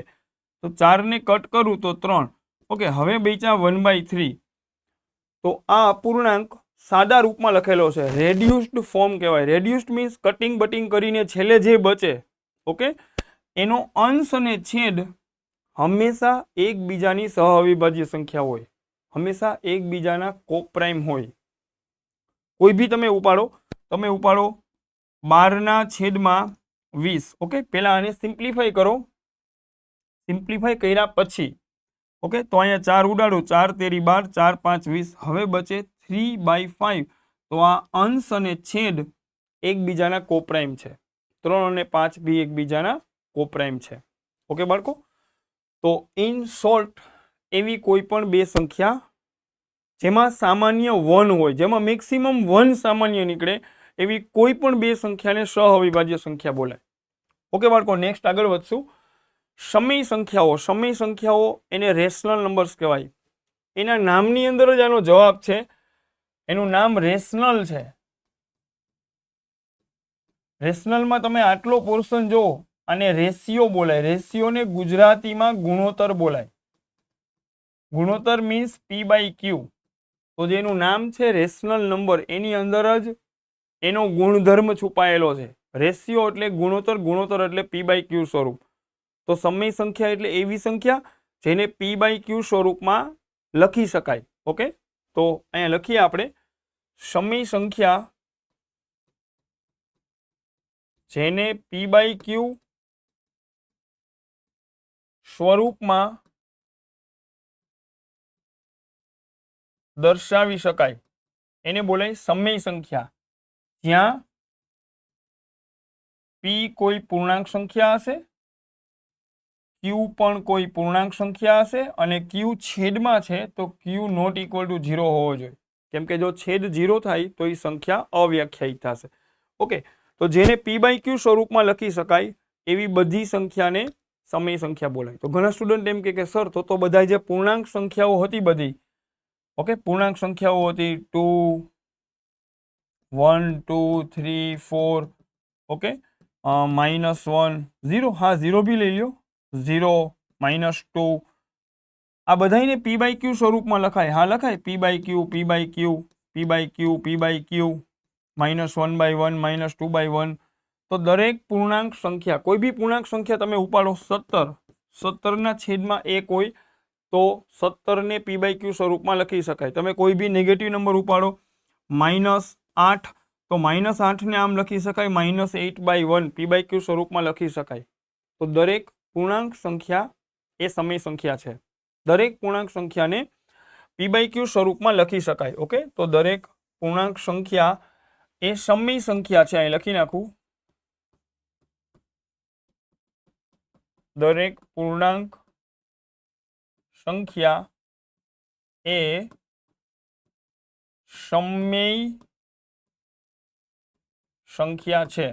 તો 4 ને કટ કરું તો 3. ઓકે, હવે બેચા 1/3. તો આ અપૂર્ણાંક સાદા રૂપમાં લખેલો છે, રેડ્યુસ્ડ ફોર્મ કહેવાય. રેડ્યુસ્ડ મીન્સ કટિંગ બટિંગ કરીને છેલ્લે જે બચે, ઓકે, એનો અંશ અને છેદ હંમેશા એકબીજાની સહ અવિભાજ્ય સંખ્યા હોય, હંમેશા એકબીજાના કોપ્રાઇમ હોય. કોઈ બી તમે ઉપાડો 12/20. ઓકે, પહેલા આને સિમ્પ્લિફાઈ કરો. સિમ્પ્લિફાઈ કર્યા પછી ઓકે, તો અહીંયા 4 ઉડાડો, 4 તેરી 12, 4 5 20. હવે બચે 3/5. તો આ અંશ અને છેદ એકબીજાના કોપ્રાઇમ છે. 3 અને 5 બી એકબીજાના કોપ્રાઇમ છે. ઓકે બાળકો, તો ઇન શોર્ટ એવી કોઈ પણ બે સંખ્યા જેમાં સામાન્ય 1 હોય, જેમાં મેક્સિમમ 1 સામાન્ય નીકળે એવી કોઈ પણ બે સંખ્યાને સહ અવિભાજ્ય સંખ્યા બોલાય. ઓકે બાળકો, નેક્સ્ટ આગળ વધશું. સમય સંખ્યાઓ. સમય સંખ્યાઓ એને રેશનલ નંબર્સ કહેવાય. એના નામની અંદર જ આનો જવાબ છે. એનું નામ રેશનલ છે. રેશનલમાં તમે આટલો પોર્શન જો, અને રેશિયો બોલાય. રેશિયોને ગુજરાતીમાં ગુણોત્તર બોલાય. ગુણોત્તર મીન્સ P/Q. તો જેનું નામ છે રેશનલ નંબર, એની અંદર જ એનો ગુણધર્મ છુપાયેલો છે. રેશિયો એટલે ગુણોત્તર, ગુણોત્તર એટલે P/Q સ્વરૂપ. તો સમય સંખ્યા એટલે એવી સંખ્યા જેને P/Q સ્વરૂપમાં લખી શકાય. ઓકે, તો અહીંયા લખીએ આપણે, સમય સંખ્યા જેને P/Q સ્વરૂપમાં દર્શાવી શકાય એને બોલાય સમય સંખ્યા. જ્યાં P કોઈ પૂર્ણાંક સંખ્યા હશે, Q પણ કોઈ પૂર્ણાંક સંખ્યા હશે, અને Q છેદમાં છે તો Q નોટ ઇક્વલ ટુ 0 હોવો જોઈએ. કેમ કે જો છેદ 0 થાય તો એ સંખ્યા અવ્યાખ્યાયિત થશે. ઓકે, તો જેને P/Q સ્વરૂપમાં લખી શકાય એવી બધી સંખ્યાને સમય સંખ્યા બોલાય. તો ઘણા સ્ટુડન્ટ એમ કે સર તો બધા જે પૂર્ણાંક સંખ્યાઓ હતી બધી, ઓકે, પૂર્ણાંક સંખ્યાઓ હતી 2, 1, 2, 3, 4, ઓકે, -1, 0, હા 0 બી લઈ લો, 0, -2, આ બધાને P/Q સ્વરૂપમાં લખાય. હા લખાય, P/Q, P/Q, P/Q, P/Q, -1/1, -2/1. તો દરેક પૂર્ણાંક સંખ્યા, કોઈ બી પૂર્ણાંક સંખ્યા તમે ઉપાડો, 17 ના છેદમાં 1 હોય તો 17 ને P/Q સ્વરૂપમાં લખી શકાય. તમે કોઈ બી નેગેટિવ નંબર ઉપાડો, -8, તો -8 ને આમ લખી શકાય, -8/1 P/Q સ્વરૂપમાં લખી શકાય. તો દરેક પૂર્ણાંક સંખ્યા એ સમય સંખ્યા છે. દરેક પૂર્ણાંક સંખ્યાને P/Q સ્વરૂપમાં લખી શકાય. ઓકે, તો દરેક પૂર્ણાંક સંખ્યા એ સમય સંખ્યા છે. અહીં લખી નાખું, દરેક પૂર્ણાંક સંખ્યા એ સમય સંખ્યા છે.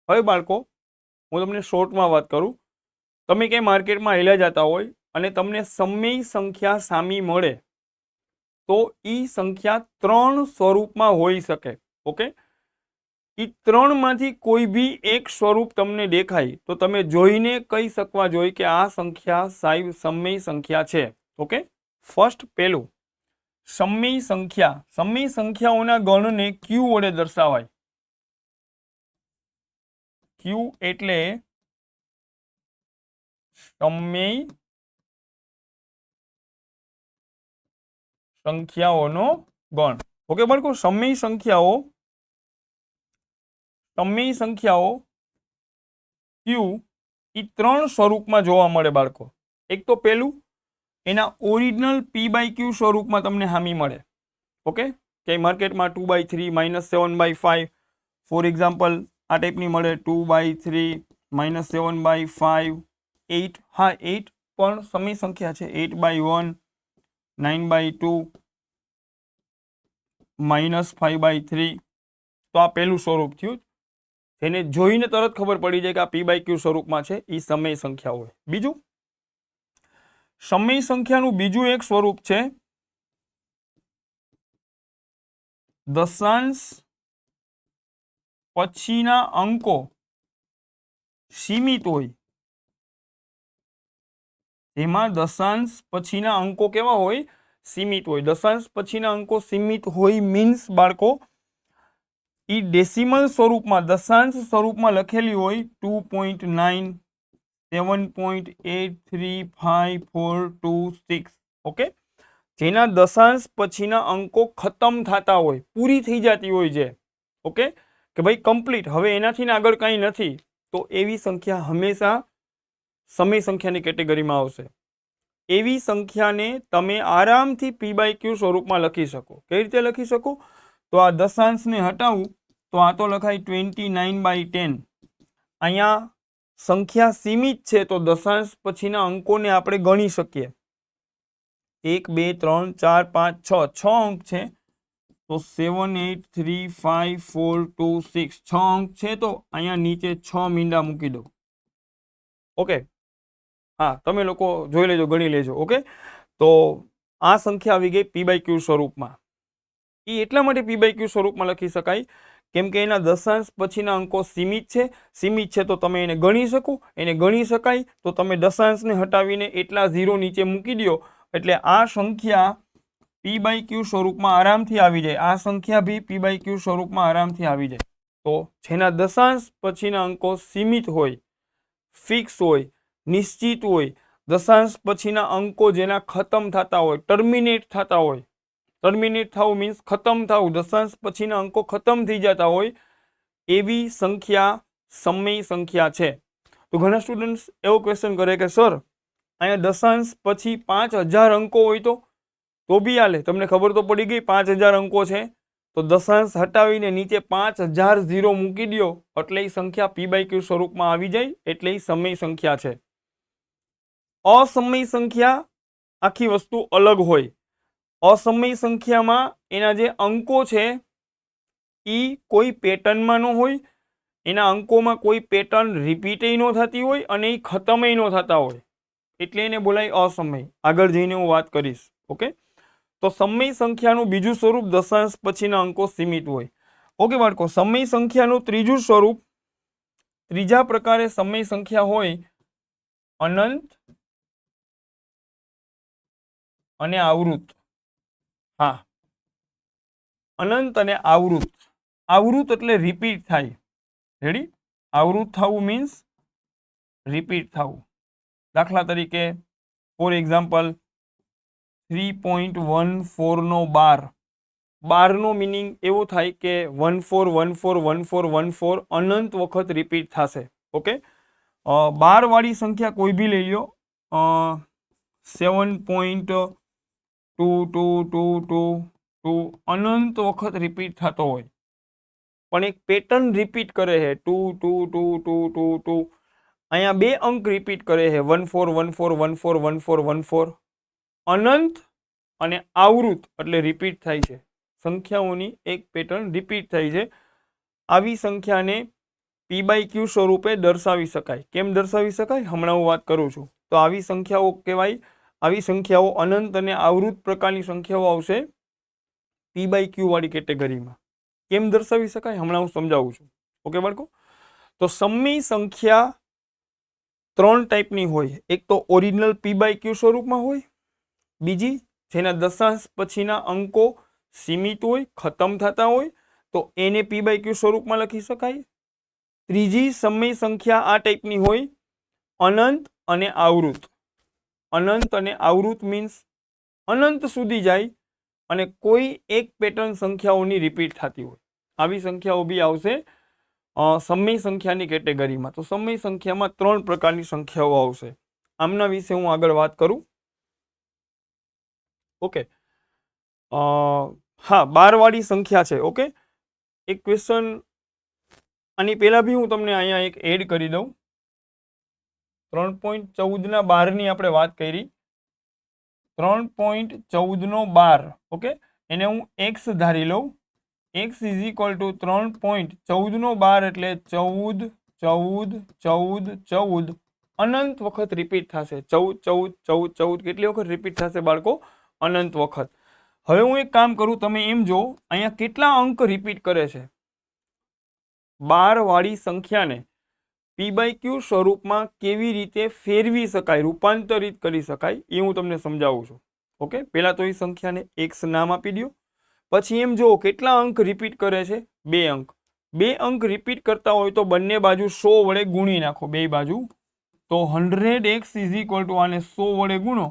હવે બાળકો, હું તમને શોર્ટમાં વાત કરું. તમે ક્યાંય માર્કેટમાં હેલા જતા હોય અને તમને સમય સંખ્યા સામી મળે તો એ સંખ્યા 3 સ્વરૂપમાં હોઈ શકે. ઓકે, એ 3 માંથી કોઈ બી એક સ્વરૂપ તમને દેખાય તો તમે જોઈને કહી શકવા જોઈએ કે આ સંખ્યા સમય સંખ્યા છે. ઓકે, ફર્સ્ટ પેલું સમય સંખ્યા. સમય સંખ્યાઓના ગણને Q વડે દર્શાવાય. Q એટલે સમય સંખ્યાઓનો ગણ. ઓકે બાળકો, સમય સંખ્યાઓ Q એ 3 સ્વરૂપમાં જોવા મળે બાળકો. એક તો પેલું એના ઓરિજિનલ p/q સ્વરૂપમાં તમને હામી મળે. ઓકે, કે માર્કેટમાં 2/3 -7/5 ફોર એક્ઝામ્પલ આ ટાઈપની મળે. 2/3 -7/5 8. હા, 8 પણ સમય સંખ્યા છે. 8/1 9/2 -5/3. તો આ પહેલું સ્વરૂપ થયું, જેને જોઈને તરત ખબર પડી જાય કે આ p/q સ્વરૂપમાં છે. એ સમય સંખ્યા હોય. બીજું સમય સંખ્યાનું બીજું એક સ્વરૂપ છે દશાંશ પછીના અંકો સીમિત હોય. એમાં દશાંશ પછીના અંકો કેવા હોય? સીમિત હોય. દશાંશ પછીના અંકો સીમિત હોય મીન્સ બાળકો ઈ ડેસિમલ સ્વરૂપમાં દશાંશ સ્વરૂપમાં લખેલી હોય 2.9 7.835426. ઓકે, જેના દશાંશ પછીના અંકો ખતમ થતા હોય, પૂરી થઈ જતી હોય છે. ઓકે, કે ભાઈ કમ્પ્લીટ, હવે એનાથી આગળ કંઈ નથી, તો એવી સંખ્યા હંમેશા સમય સંખ્યાની કેટેગરીમાં આવશે. એવી સંખ્યાને તમે આરામથી p/q સ્વરૂપમાં લખી શકો. કઈ રીતે લખી શકો? તો આ દશાંશને હટાવું તો આ તો લખાય 29/10. અહીંયા સંખ્યા સીમિત છે તો દશાંશ પછીના અંકોને આપણે ગણી શકીએ. 1 2 3 4 5 6 6 અંક છે તો 7835426 6 અંક છે તો અહીંયા નીચે 6 મીંડા મૂકી દો. ઓકે, હા, તમે લોકો જોઈ લેજો, ગણી લેજો. ઓકે, તો આ સંખ્યા આવી ગઈ p/q સ્વરૂપમાં. એ એટલા માટે p/q સ્વરૂપમાં લખી શકાય કેમ કે એના દશાંશ પછીના અંકો સીમિત છે. સીમિત છે તો તમે એને ગણી શકો. એને ગણી શકાય તો તમે દશાંશને હટાવીને એટલા 0 નીચે મૂકી દો એટલે આ સંખ્યા p/q સ્વરૂપમાં આરામથી આવી જાય. આ સંખ્યા બી p/q સ્વરૂપમાં આરામથી આવી જાય. તો જેના દશાંશ પછીના અંકો સીમિત હોય, ફિક્સ હોય, નિશ્ચિત હોય, દશાંશ પછીના અંકો જેના ખતમ થતા હોય, ટર્મિનેટ થતા હોય. ટર્મિનેટ થવું મીન્સ ખતમ થવું, દશાંશ પછીના અંકો ખતમ થઈ જતા હોય, એવી સંખ્યા સમય સંખ્યા છે. તો ઘણા સ્ટુડન્ટ્સ એવો ક્વેશ્ચન કરે કે સર અહીંયા દશાંશ પછી 5000 અંકો હોય તો બી હાલે. તમને ખબર તો પડી ગઈ 5000 અંકો છે તો દશાંશ હટાવીને નીચે 5000 0 મૂકી દો એટલે એ સંખ્યા p/q સ્વરૂપમાં આવી જાય, એટલે એ સમય સંખ્યા છે. અસમય સંખ્યા આખી વસ્તુ અલગ હોય. અસમય સંખ્યામાં એના જે અંકો છે એ કોઈ પેટર્નમાં ન હોય, એના અંકોમાં કોઈ પેટર્ન રિપીટ ન થતી હોય અને એ ખતમ ન થતા હોય, એટલે એને બોલાય અસમય. આગળ જઈને હું વાત કરીશ. ઓકે, તો સમય સંખ્યાનું બીજું સ્વરૂપ દશાંશ પછીના અંકો સીમિત હોય. ઓકે બાળકો, સમય સંખ્યાનું ત્રીજું સ્વરૂપ, ત્રીજા પ્રકારે સમય સંખ્યા હોય અનંત અને આવૃત. હા, અનંત અને આવૃત. આવૃત એટલે રિપીટ થાય. રેડી? આવૃત થવું મીન્સ રિપીટ થવું. દાખલા તરીકે ફોર એક્ઝામ્પલ 3.14 નો 12. 12 નો મિનિંગ એવો થાય કે 14141414 અનંત વખત રિપીટ થશે. ઓકે, 12 વાળી સંખ્યા કોઈ બી લઈ લો, 7.2222 અનંત વખત રિપીટ થતો હોય પણ એક પેટર્ન રિપીટ કરે છે 2222222. અહીંયા બે અંક રિપીટ કરે છે 1414141414. અનંત અને આવૃત એટલે રિપીટ થાય છે. સંખ્યાઓની એક પેટર્ન રિપીટ થાય છે. આવી સંખ્યાને p/q સ્વરૂપે દર્શાવી શકાય. કેમ દર્શાવી શકાય હમણાં હું વાત કરું છું. તો આવી સંખ્યાઓ કહેવાય, આવી સંખ્યાઓ અનંત અને આવૃત પ્રકારની સંખ્યાઓ આવશે p/q વાળી કેટેગરીમાં. કેમ દર્શાવી શકાય હમણાં હું સમજાવું છું. ઓકે બાળકો, તો સમય સંખ્યા 3 ટાઈપની હોય. એક તો ઓરિજિનલ p/q સ્વરૂપમાં હોય, બીજી જેના દશાંશ પછીના અંકો સીમિત હોય, ખતમ થતા હોય તો એને p/q સ્વરૂપમાં લખી શકાય. ત્રીજી સમય સંખ્યા આ ટાઈપની હોય અનંત અને આવૃત. અનંત અને આવૃત મીન્સ અનંત સુધી જાય અને કોઈ એક પેટર્ન સંખ્યાઓની રિપીટ થતી હોય. આવી સંખ્યાઓ બી આવશે સમય સંખ્યાની કેટેગરીમાં. તો સમય સંખ્યામાં 3 પ્રકારની સંખ્યાઓ આવશે. આમના વિશે હું આગળ વાત કરું. ઓકે, હા 12 વાળી સંખ્યા છે. ઓકે, એક ક્વેશ્ચન આની પહેલા બી હું તમને અહીંયા એક એડ કરી દઉં. 3.14 ના 12 ની આપણે વાત કરી. 3.14 નો 12, ઓકે, એને હું x ધારી લઉં. x ઇઝ ઇક્વલ ટુ 3.14 નો 12 એટલે 14 14 14 14 અનંત વખત રિપીટ થશે. 14 14 14 14 કેટલી વખત રિપીટ થશે બાળકો? અનંત વખત. હવે હું એક કામ કરું, તમે એમ જો અહીંયા કેટલા અંક રિપીટ કરે છે. 12 વાળી સંખ્યાને પી બાય ક્યુ સ્વરૂપમાં કેવી રીતે ફેરવી શકાય, રૂપાંતરિત કરી શકાય, એ હું તમને સમજાવું છું. ઓકે, પહેલા તો એ સંખ્યાને x નામ આપી દો. પછી એમ જો કેટલા અંક રિપીટ કરે છે? 2 અંક. 2 અંક રિપીટ કરતા હોય તો બંને બાજુ 100 વડે ગુણી નાખો, બે બાજુ. તો 100x ઇઝ ઇક્વલ ટુ આને 100 વડે ગુણો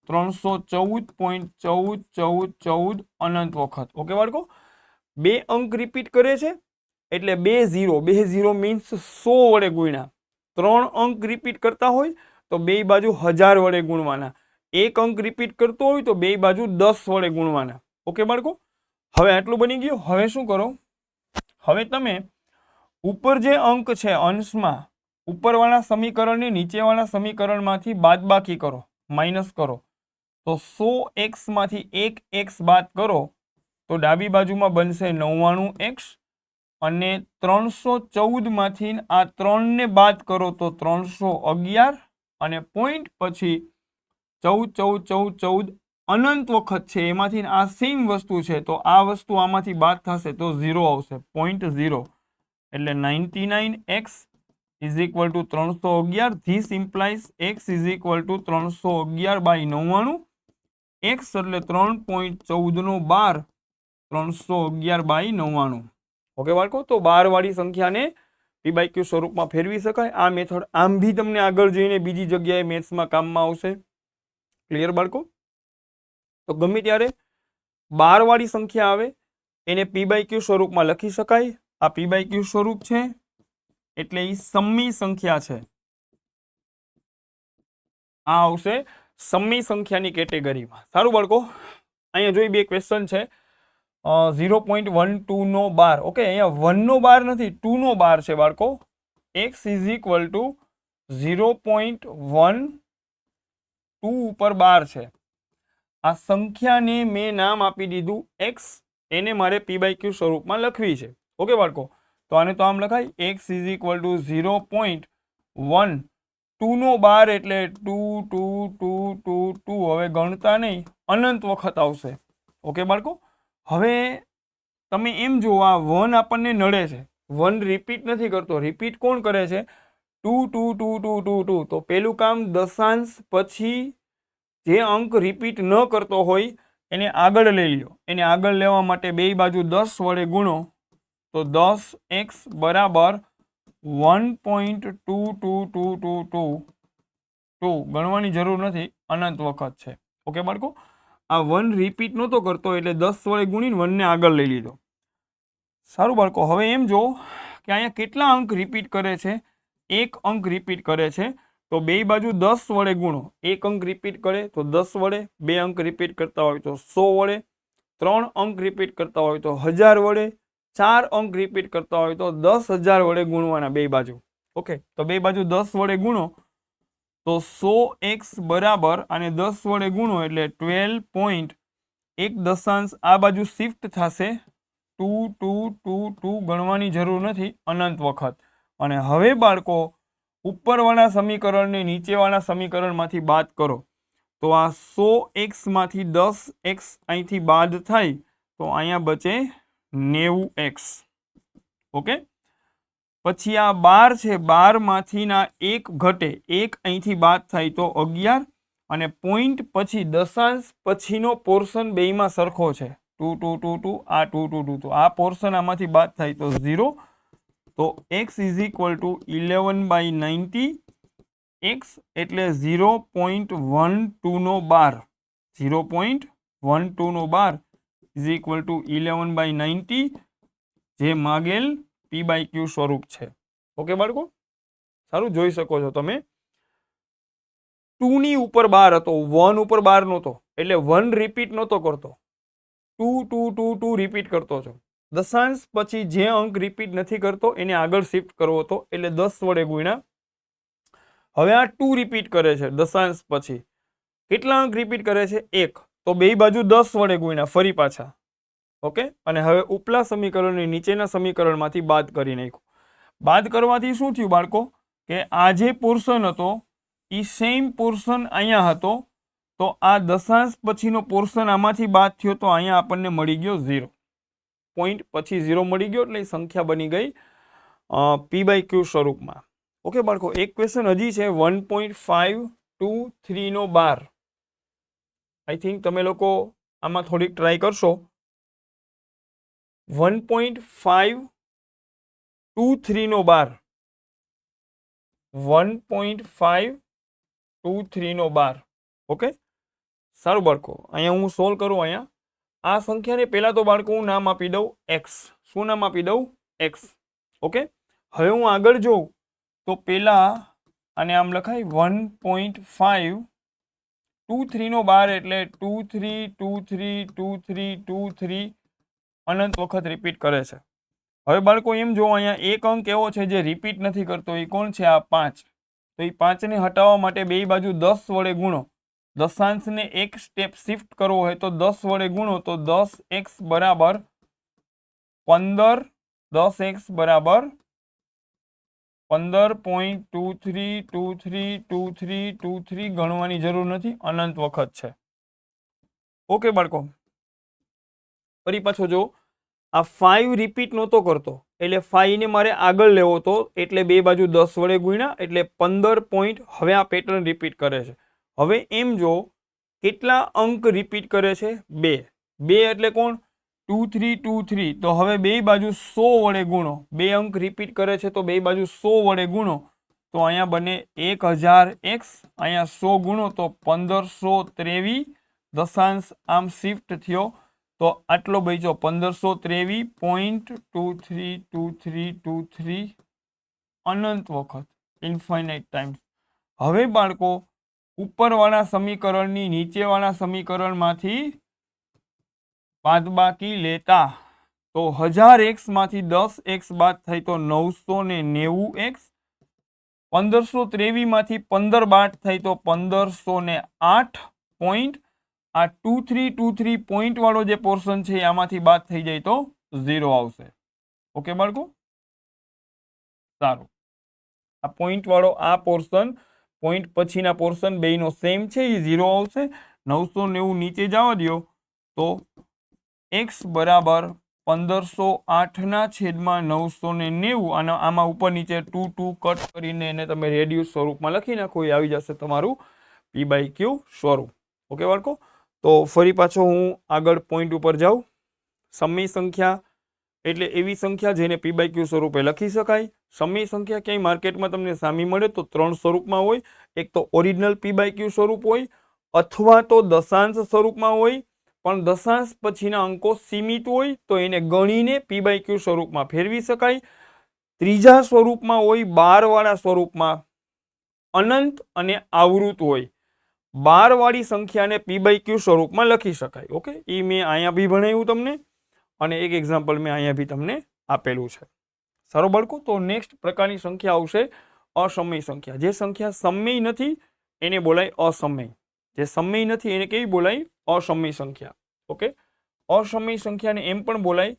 314.1414 અનંત વખત. ઓકે બાળકો, 2 અંક રિપીટ કરે છે એટલે 2 0 મીન્સ 100 વડે ગુણ્યા. 3 અંક રિપીટ કરતા હોય તો બે બાજુ 1000 વડે ગુણવાના. 1 અંક રિપીટ કરતો હોય તો બે બાજુ 10 વડે ગુણવાના. ઓકે બાળકો, હવે આટલું બની ગયું. હવે શું કરો, હવે તમે ઉપર જે અંક છે અંશમાં, ઉપરવાળા સમીકરણને નીચેવાળા સમીકરણમાંથી બાદબાકી કરો, માઇનસ કરો. તો 100x માંથી 1x બાદ કરો તો ડાબી બાજુમાં બનશે 99x, અને 314 માંથી આ 3 ને બાદ કરો તો 311, અને પોઈન્ટ પછી 14 14 14 અનંત વખત છે, એમાંથી આ સેમ વસ્તુ છે તો આ વસ્તુ આમાંથી બાદ થશે તો 0 આવશે, 0.0. એટલે 99x is equal to 311. This implies x is equal to 311 by 99. x એટલે 3.14 નો 12, 311 બાય 99. ઓકે બાળકો, તો 12 વાળી સંખ્યાને પી બાય ક્યુ સ્વરૂપમાં ફેરવી શકાય. આ મેથડ આમ બી તમને આગળ જઈને બીજી જગ્યાએ મેથ્સમાં કામમાં આવશે. ક્લિયર બાળકો? તો ગમે ત્યારે 12 વાળી સંખ્યા આવે એને પી બાય ક્યુ સ્વરૂપમાં લખી શકાય. આ પી બાય ક્યુ સ્વરૂપ છે એટલે એ સમમી સંખ્યા છે. આ આવશે સમમી સંખ્યાની કેટેગરીમાં. સારું બાળકો, અહીંયા જોઈ બે ક્વેશ્ચન છે. 0.12 નો 12. ઓકે, અહીંયા 1 નો 12 નથી, 2 નો 12 છે બાળકો. x ઇઝ ઇક્વલ ટુ 0.12 ઉપર 12 છે. આ સંખ્યાને મેં નામ આપી દીધું x, એને મારે પી બાય ક્યુ સ્વરૂપમાં લખવી છે. ઓકે બાળકો, તો આને તો આમ લખાય, x ઇઝ ઇક્વલ ટુ 0.1 2 નો 12 એટલે 2 2 2 2 2. હવે ગણતા નહીં, અનંત વખત આવશે. ઓકે બાળકો, હવે તમે એમ જો આ 1 આપણને નડે છે, 1 રિપીટ નથી કરતો. રિપીટ કોણ કરે છે? 2 2 2 2 2 2. તો પેલું કામ દશાંશ પછી જે અંક રિપીટ ન કરતો હોય એને આગળ લઈ લ્યો. એને આગળ લેવા માટે બે બાજુ 10 વડે ગુણો તો 10x બરાબર 1.22222. ગણવાની જરૂર નથી, અનંત વખત છે. ઓકે બાળકો, આ 1 રિપીટ નહોતો કરતો એટલે 10 વડે ગુણીને 1 ને આગળ લઈ લીધો. સારું બાળકો, હવે એમ જો કે અહીંયા કેટલા અંક રિપીટ કરે છે? 1 અંક રિપીટ કરે છે. તો બે બાજુ 10 વડે ગુણો. 1 અંક રિપીટ કરે તો 10 વડે, 2 અંક રિપીટ કરતા હોય તો 100 વડે, 3 અંક રિપીટ કરતા હોય તો 1000 વડે, 4 અંક રિપીટ કરતા હોય તો 10,000 વડે ગુણવાના બે બાજુ. ઓકે, તો બે બાજુ 10 વડે ગુણો તો 100x બરાબર અને 10 વડે ગુણો એટલે 12.1 દશાંશ આ બાજુ શિફ્ટ થશે 2 2 2 2. ગણવાની જરૂર નથી, અનંત વખત. અને હવે બાળકો ઉપરવાળા સમીકરણને નીચેવાળા સમીકરણમાંથી બાદ કરો તો આ 100x માંથી 10x અહીંથી બાદ થાય તો અહીંયા બચે 90x. ઓકે, પછી આ 12 છે, 12 માંથી ના 1 ઘટે, 1 અહીંથી બાદ થાય તો 11, અને પોઈન્ટ પછી દશાંશ પછીનો પોર્શન બેયમાં સરખો છે, 2 2 2 2, આ 2 2 2. તો આ પોર્શન આમાંથી બાદ થાય તો 0. તો x is equal two 11/90. x એટલે 0.12 નો 12, 0.12 નો 12 ઇઝ ઇક્વલ ટુ 11/90, જે માગેલ પી બાય ક્યુ સ્વરૂપ છે. ઓકે બાળકો, સારું જોઈ શકો છો તમે. 2 ની ઉપર 12 હતો, 1 ઉપર 12 નહોતો. એટલે 1 રિપીટ નહોતો કરતો, 2 2 2 2 રિપીટ કરતો છો. દશાંશ પછી જે અંક રિપીટ નથી કરતો એને આગળ શિફ્ટ કરવો હતો, એટલે 10 વડે ગુણ્યા. હવે આ 2 રિપીટ કરે છે દશાંશ પછી. કેટલા અંક રિપીટ કરે છે? 1. તો બે બાજુ 10 વડે ગુણ્યા ફરી પાછા. ઓકે, અને હવે ઉપલા સમીકરણને નીચેના સમીકરણમાંથી બાદ કરી નાખ્યું. બાદ કરવાથી શું થયું બાળકો? કે આ જે પોર્શન હતો એ સેમ પોર્શન અહીંયા હતો, તો આ દશાંશ પછીનો પોર્શન આમાંથી બાદ થયો, તો અહીંયા આપણને મળી ગયો 0. પોઈન્ટ પછી 0 મળી ગયો, એટલે સંખ્યા બની ગઈ P/Q સ્વરૂપમાં. ઓકે બાળકો, એક ક્વેશ્ચન હજી છે 1.523 નો 12. આઈ થિંક તમે લોકો આમાં થોડીક ટ્રાય કરશો. 1.523 નો 12. 1.523 નો 12. ઓકે, સારું બાળકો, અહીંયા હું સોલ્વ કરું. અહીંયા આ સંખ્યાને પહેલા તો બાળકો હું નામ આપી દઉં x. શું નામ આપી દઉં? x. ઓકે, હવે હું આગળ જોઉં તો પહેલા આને આમ લખાય 1.523 નો 12 એટલે 2 3 2 3 2 3 2 3 અનંત વખત રિપીટ કરે છે. હવે બાળકો એમ જો અહીંયા એક અંક એવો છે જે રિપીટ નથી કરતો, એ કોણ છે? આ 5. તો એ 5 ને હટાવવા માટે બે બાજુ 10 વડે ગુણો. દશાંશને એક સ્ટેપ શિફ્ટ કરવો હોય તો 10 વડે ગુણો, તો 10x બરાબર 15. 10x બરાબર 15.23232323 ગણવાની જરૂર નથી, અનંત વખત છે. ઓકે બાળકો, ફરી પાછો જો આ 5 રિપીટ નહોતો કરતો, એટલે 5 ને મારે આગળ લેવો હતો, એટલે બે બાજુ 10 વડે ગુણ્યા એટલે 15 પોઈન્ટ. હવે આ પેટર્ન રિપીટ કરે છે. હવે એમ જો કેટલા અંક રિપીટ કરે છે? 2. 2 એટલે કોણ? 2 3 2 3. તો હવે બે બાજુ 100 વડે ગુણો. બે અંક રિપીટ કરે છે તો બે બાજુ 100 વડે ગુણો, તો અહીંયા બને 1000x. અહીંયા 100 ગુણો તો 1523. દશાંશ આમ શિફ્ટ થયો તો આટલો બચ્યો 1523.232323 અનંત વખત, ઇન્ફાઇનાઇટ ટાઈમ્સ. હવે બાળકો ઉપરવાળા સમીકરણની નીચેવાળા સમીકરણમાંથી બાદબાકી લેતા, તો 1000x માંથી 10x બાદ થાય તો 990x. 1523 માંથી 15 બાદ થાય તો 1508 પોઈન્ટ. આ 2323 પોઈન્ટ વાળો જે પોર્શન છે આમાંથી બાદ થઈ જાય તો 0 આવશે. ઓકે બાળકો, સારું. આ પોઈન્ટ વાળો આ પોર્શન, પોઈન્ટ પછીના પોર્શન બેયનો સેમ છે, એ 0 આવશે. 990 નીચે જવા દો તો x બરાબર 1508 ના છેદમાં 990. અને આમાં ઉપર નીચે 2 2 કટ કરીને એને તમે રેડિયુસ સ્વરૂપમાં લખી નાખો, એ આવી જશે તમારું P/Q સ્વરૂપ. ઓકે બાળકો, તો ફરી પાછો હું આગળ પોઈન્ટ ઉપર જાઉં. સમય સંખ્યા એટલે એવી સંખ્યા જેને P/Q સ્વરૂપે લખી શકાય. સમય સંખ્યા ક્યાંય માર્કેટમાં તમને સામી મળે તો 3 સ્વરૂપમાં હોય. એક તો ઓરિજિનલ P/Q સ્વરૂપ હોય, અથવા તો દશાંશ સ્વરૂપમાં હોય. પણ દશાંશ પછીના અંકો સીમિત હોય તો એને ગણીને P/Q સ્વરૂપમાં ફેરવી શકાય. ત્રીજા સ્વરૂપમાં હોય 12 વાળા સ્વરૂપમાં અનંત અને આવૃત હોય. 12 વાળી સંખ્યાને P/Q સ્વરૂપમાં લખી શકાય. ઓકે, એ મેં અહીંયા બી ભણાવ્યું તમને, અને એક એક્ઝામ્પલ મેં અહીંયા બી તમને આપેલું છે. સારો બાળકો, તો નેક્સ્ટ પ્રકારની સંખ્યા આવશે અસમય સંખ્યા. જે સંખ્યા સમય નથી એને બોલાય અસમય. જે સમય નથી એને કેવી બોલાય? અસમય સંખ્યા. ઓકે, અસમય સંખ્યાને એમ પણ બોલાય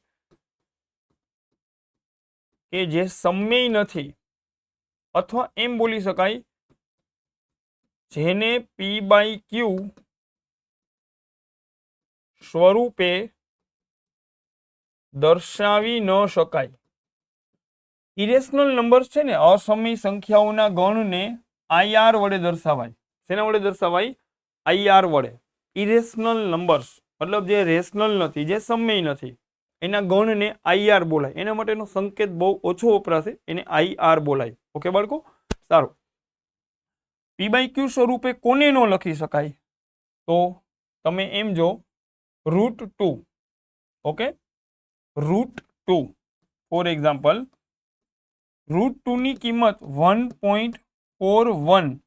કે જે સમય નથી, અથવા એમ બોલી શકાય જેને P/Q સ્વરૂપે દર્શાવી ન શકાય. ઇરેશનલ નંબર્સ છે ને, અસમય સંખ્યાઓના ગણને IR વડે દર્શાવાય. શેના વડે દર્શાવાય? IR વડે. ઇરેશનલ નંબર્સ મતલબ જે રેશનલ નથી, જે સમય નથી, એના ગણને IR બોલાય. એના માટેનો સંકેત બહુ ઓછો વપરાશે, એને IR બોલાય. ઓકે બાળકો, સારું. P/Q સ્વરૂપે કોને ન લખી શકાય? તો તમે એમ જો √2. ઓકે, √2 ફોર એક્ઝામ્પલ, √2 ની કિંમત 1.41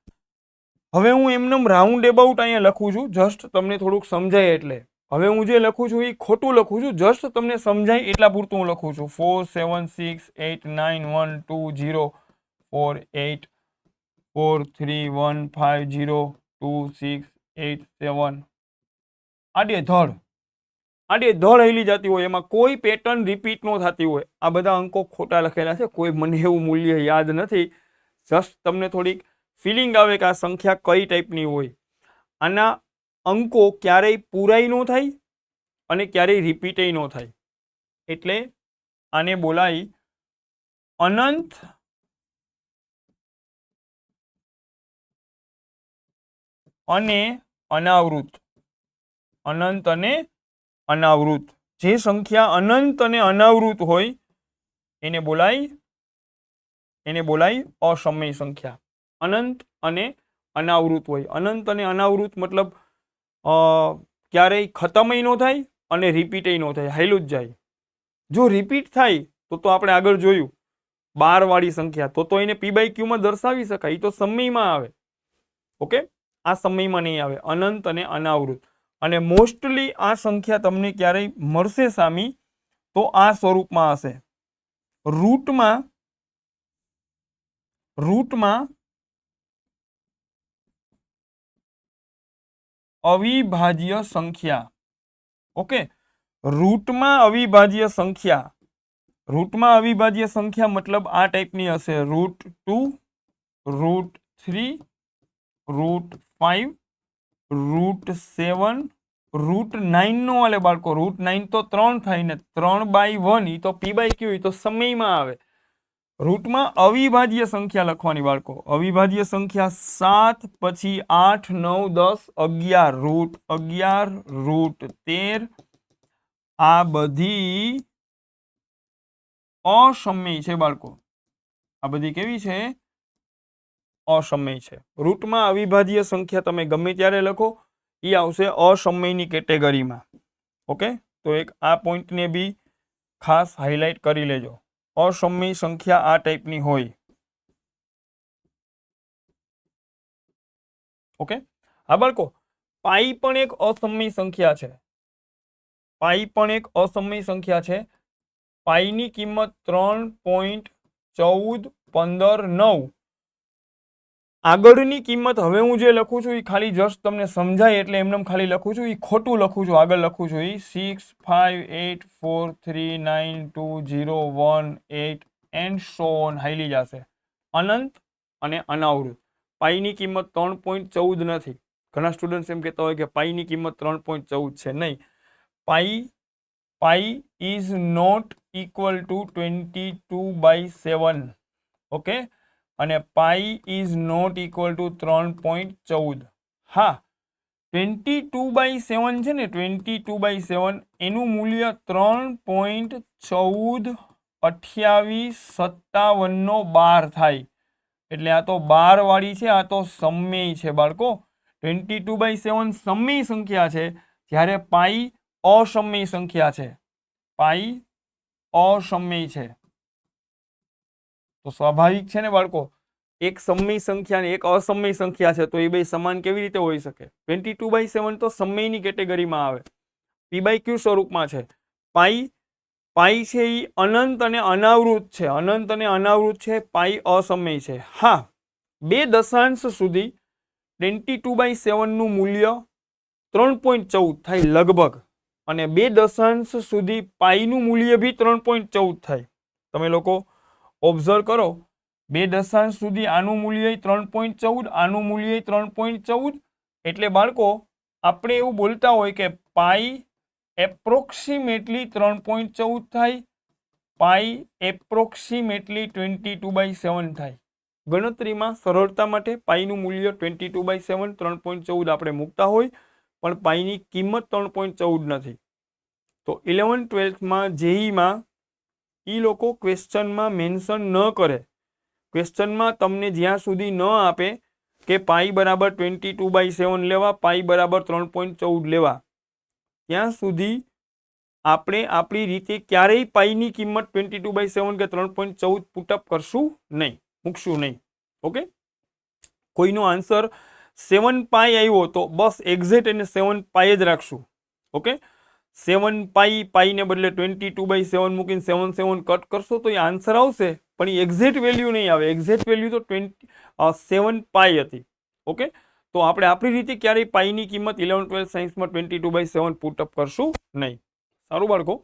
હવે હું એમનેમ રાઉન્ડ એબાઉટ અહીંયા લખું છું, જસ્ટ તમને થોડુંક સમજાય એટલે. હવે હું જે લખું છું એ ખોટું લખું છું, જસ્ટ તમને સમજાય એટલા પૂરતું હું લખું છું. 4 7 6 8 9 1 2 0 4 8 4 3 1 5 0 2 6 8 7 આડેધડ હેલી જતી હોય, એમાં કોઈ પેટર્ન રિપીટ ન થતી હોય. આ બધા અંકો ખોટા લખેલા છે, કોઈ મને એવું મૂલ્ય યાદ નથી. જસ્ટ તમને થોડીક ફિલિંગ આવે કે આ સંખ્યા કઈ ટાઈપની હોય. આના અંકો ક્યારેય પૂરાય ન થાય અને ક્યારેય રિપીટય ન થાય, એટલે આને બોલાય અનંત અને અનાવૃત. અનંત અને અનાવૃત. જે સંખ્યા અનંત અને અનાવૃત હોય એને બોલાય અસમય સંખ્યા. અનંત અને અનાવૃત હોય. અનંત અને અનાવૃત મતલબ ક્યારેય ખતમય ન થાય અને રિપીટય ન થાય, હાલ્યું જ જાય. જો રિપીટ થાય તો આપણે આગળ જોયું 12 વાળી સંખ્યા, તો એને પી બાય ક્યુ માં દર્શાવી શકાય, એ તો સમયમાં આવે. ઓકે, આ સમયમાં નહીં આવે. અનંત અને અનાવૃત. અને મોસ્ટલી આ સંખ્યા તમને ક્યારેય મળશે સામી તો આ સ્વરૂપમાં હશે. રૂટમાં અવિભાજ્ય સંખ્યા. ઓકે, રૂટમાં અવિભાજ્ય સંખ્યા. રૂટમાં અવિભાજ્ય સંખ્યા મતલબ આ ટાઈપની હશે. √2, √3, √5, √7, √9 નો હાલે બાળકો. √9 તો 3 થાય ને, 3/1 એ તો પી બાય ક્યુ, એ તો સમયમાં આવે. રૂટમાં અવિભાજ્ય સંખ્યા લખવાની બાળકો. અવિભાજ્ય સંખ્યા 7, પછી 8, 9, 10, 11, √11, √13. આ બધી અસમય છે બાળકો. આ બધી કેવી છે? અસમય છે. રૂટમાં અવિભાજ્ય સંખ્યા તમે ગમે ત્યારે લખો, એ આવશે અસમયની કેટેગરીમાં. ઓકે, તો એક આ પોઈન્ટને બી ખાસ હાઇલાઇટ કરી લેજો. અસમય સંખ્યા આ ટાઈપની હોય. ઓકે, હા બાળકો, પાઈ પણ એક અસમય સંખ્યા છે. પાઈ પણ એક અસમય સંખ્યા છે. પાઈની કિંમત 3.1415.9. આગળની કિંમત હવે હું જે લખું છું એ ખાલી જસ્ટ તમને સમજાય એટલે એમને ખાલી લખું છું, એ ખોટું લખું છું. આગળ લખું છું એ 6 5 8 4 3 9 2 0 1 8 એન્ડ સો ઓન હાઈલી જશે. અનંત અને અનાવૃત. પાઈની કિંમત 3.14 નથી. ઘણા સ્ટુડન્ટ્સ એમ કહેતા હોય કે પાઈની કિંમત 3.14 છે. નહીં, pi is not equal to 22/7. Okay, અને pi is not equal to 3.14. હા, 22/7 છે ને, 22/7 એનું મૂલ્ય 3.142857 થાય. એટલે આ તો 12 વાળી છે, આ તો સમય છે બાળકો. 22/7 સમય સંખ્યા છે, જ્યારે પાઈ અસમય સંખ્યા છે. પાઈ અસમય છે, તો સ્વાભાવિક છે ને બાળકો, એક સમય સંખ્યા ને એક અસમય સંખ્યા છે, તો એ બે સમાન કેવી રીતે હોઈ શકે? 22/7 તો સમયની કેટેગરીમાં આવે, પી બાય ક્યુ સ્વરૂપમાં છે. પાઈ છે એ અનંત અને અનાવૃત છે. અનંત અને અનાવૃત છે, પાઈ અસમય છે. હા, 2 દશાંશ સુધી 22/7 નું મૂલ્ય 3.14 થાય લગભગ, અને 2 દશાંશ સુધી પાઈનું મૂલ્ય બી 3.14 થાય. તમે લોકો ઓબ્ઝર્વ કરો, 2 દશાંશ સુધી આનું મૂલ્ય 3.14, આનું મૂલ્ય 3.14. એટલે બાળકો આપણે એવું બોલતા હોય કે પાઈ એપ્રોક્સિમેટલી 3.14 થાય, પાઈ એપ્રોક્સિમેટલી 22/7 થાય. ગણતરીમાં સરળતા માટે પાઈનું મૂલ્ય 22/7 3.14 આપણે મૂકતા હોય, પણ પાઈની કિંમત 3.14 નથી. તો 11th-12thમાં જેઈમાં એ લોકો ક્વેશ્ચનમાં મેન્શન ન કરે. ક્વેશ્ચનમાં તમને જ્યાં સુધી ન આપે કે પાઈ બરાબર 22/7 લેવા, પાઈ બરાબર 3.14 લેવા, ત્યાં સુધી આપણે આપણી રીતે ક્યારેય પાઈની કિંમત 22/7 કે 3.14 પુટઅપ કરશું નહીં, મૂકશું નહીં. ઓકે, કોઈનો આન્સર 7 પાઈ આવ્યો તો બસ એક્ઝેક્ટ એને 7 પાઈ જ રાખશું. ઓકે, 7 પાઈ, પાઈને બદલે 22/7 મૂકીને 7 7 કટ કરશો તો એ આન્સર આવશે, પણ એ એક્ઝેક્ટ વેલ્યુ નહીં આવે. એક્ઝેક્ટ વેલ્યુ તો 7 પાઈ હતી. ઓકે, તો આપણે આપણી રીતે ક્યારેય પાઈની કિંમત 11 12 સાયન્સમાં 22/7 પુટઅપ કરશું નહીં. સારું બાળકો,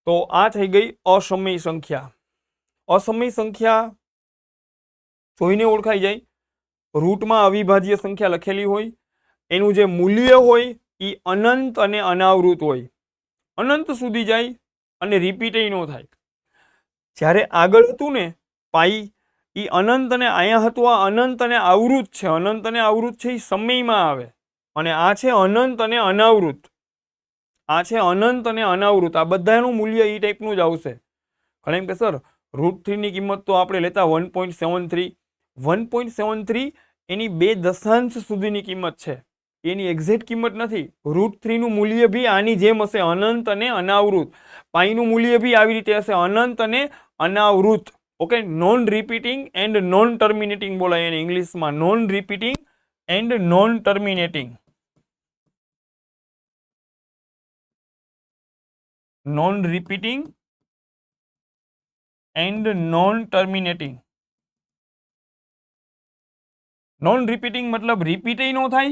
તો આ થઈ ગઈ અસમય સંખ્યા. અસમય સંખ્યા જોઈને ઓળખાઈ જાય. રૂટમાં અવિભાજ્ય સંખ્યા લખેલી હોય, એનું જે મૂલ્ય હોય એ અનંત અને અનાવૃત હોય, અનંત સુધી જાય અને રિપીટ ન થાય. જ્યારે આગળ હતું ને પાઈ, એ અનંત અને અહીંયા હતું આ અનંત અને આવૃત છે. અનંત અને આવૃત છે એ સમયમાં આવે, અને આ છે અનંત અને અનાવૃત. આ છે અનંત અને અનાવૃત. આ બધાનું મૂલ્ય એ ટાઈપનું જ આવશે. ઘણા એમ કે સર √3 ની કિંમત તો આપણે લેતા 1.73. 1.73 એની 2 દશાંશ સુધીની કિંમત છે, એની એક્ઝેક્ટ કિંમત નથી. √3 નું મૂલ્ય બી આની જેમ હશે, અનંત અને અનાવૃત. પાઈનું મૂલ્ય બી આવી રીતે હશે, અનંત અને અનાવૃત. Okay, non repeating and non terminating બોલાય એને ઇંગ્લિશમાં. Non repeating and non terminating. Non repeating and non terminating. Non repeating મતલબ રિપીટ ન થાય,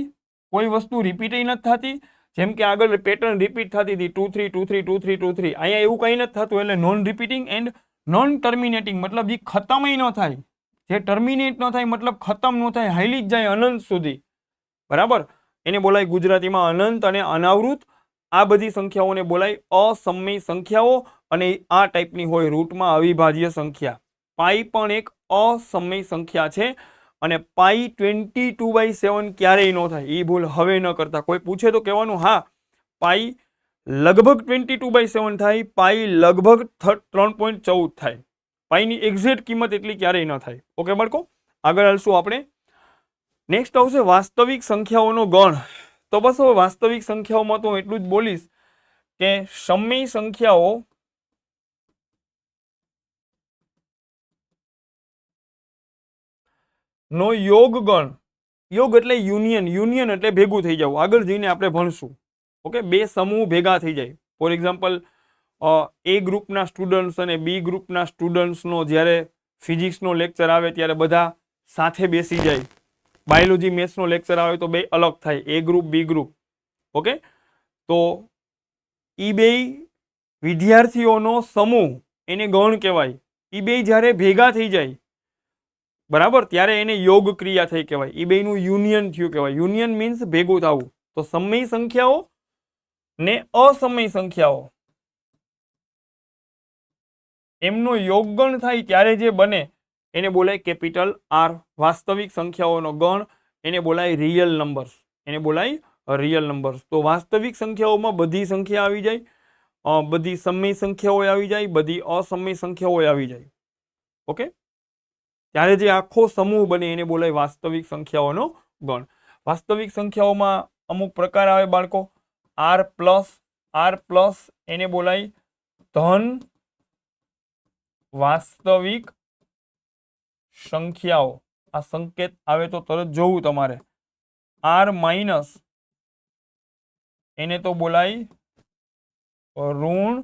કોઈ વસ્તુ રિપીટ નથી થતી. જેમ કે આગળ પેટર્ન રિપીટ થતી હતી 2 3 2 3 2 3 2 3, અહીંયા એવું કંઈ નથી થતું. એટલે non repeating and non terminating મતલબ જે ખતમ ન થાય, જે ટર્મિનેટ ન થાય મતલબ ખતમ ન થાય, હાઈલી જ જાય અનંત સુધી. બરાબર, એને બોલાય ગુજરાતીમાં અનંત અને અનાવૃત. આ બધી સંખ્યાઓને બોલાય અસમય સંખ્યાઓ, અને આ ટાઈપની હોય રૂટમાં અવિભાજ્ય સંખ્યા. પાઈ પણ એક અસમય સંખ્યા છે, અને પાઈ 22/7 ક્યારેય ન થાય. એ ભૂલ હવે ન કરતા. કોઈ પૂછે તો કહેવાનું હા પાઈ લગભગ 22/7 થાય, પાઈ લગભગ 3.14 થાય. પાઈની એક્ઝેક્ટ કિંમત એટલી ક્યારેય ન થાય. ઓકે બાળકો, આગળ હાલશું આપણે. નેક્સ્ટ આવશે વાસ્તવિક સંખ્યાઓનો ગણ. તો બસ હવે વાસ્તવિક સંખ્યાઓમાં તો એટલું જ બોલીશ કે સમય સંખ્યાઓ નો યોગ ગણ. યોગ એટલે યુનિયન, યુનિયન એટલે ભેગું થઈ જવું. આગળ જઈને આપણે ભણશું. ઓકે, બે સમૂહ ભેગા થઈ જાય. ફોર એક્ઝામ્પલ એ ગ્રુપના સ્ટુડન્ટ્સ અને બી ગ્રુપના સ્ટુડન્ટ્સનો જ્યારે ફિઝિક્સનો લેક્ચર આવે ત્યારે બધા સાથે બેસી જાય. બાયોલોજી મેથ્સનો લેક્ચર આવે તો બે અલગ થાય, એ ગ્રુપ બી ગ્રુપ. ઓકે, તો એ બે વિદ્યાર્થીઓનો સમૂહ એને ગણ કહેવાય. એ બે જ્યારે ભેગા થઈ જાય બરાબર, ત્યારે એને યોગ ક્રિયા થઈ કહેવાય. એ બેનું યુનિયન થયું કહેવાય. યુનિયન મીન્સ ભેગું થવું. તો સમય સંખ્યાઓ ને અસમય સંખ્યાઓ એમનો યોગગણ થાય ત્યારે જે બને એને બોલાય કેપિટલ આર. વાસ્તવિક સંખ્યાઓનો ગણ એને બોલાય રિયલ નંબર્સ. એને બોલાય રિયલ નંબર્સ. તો વાસ્તવિક સંખ્યાઓમાં બધી સંખ્યા આવી જાય, બધી સમય સંખ્યાઓ આવી જાય, બધી અસમય સંખ્યાઓ આવી જાય. ઓકે, ત્યારે જે આખો સમૂહ બને એને બોલાય વાસ્તવિક સંખ્યાઓનો ગણ. વાસ્તવિક સંખ્યાઓમાં અમુક પ્રકાર આવે બાળકો. આર પ્લસ એને બોલાય ધન વાસ્તવિક સંખ્યાઓ. આ સંકેત આવે તો તરત જોવું તમારે. આર માઇનસ એને તો બોલાય ઋણ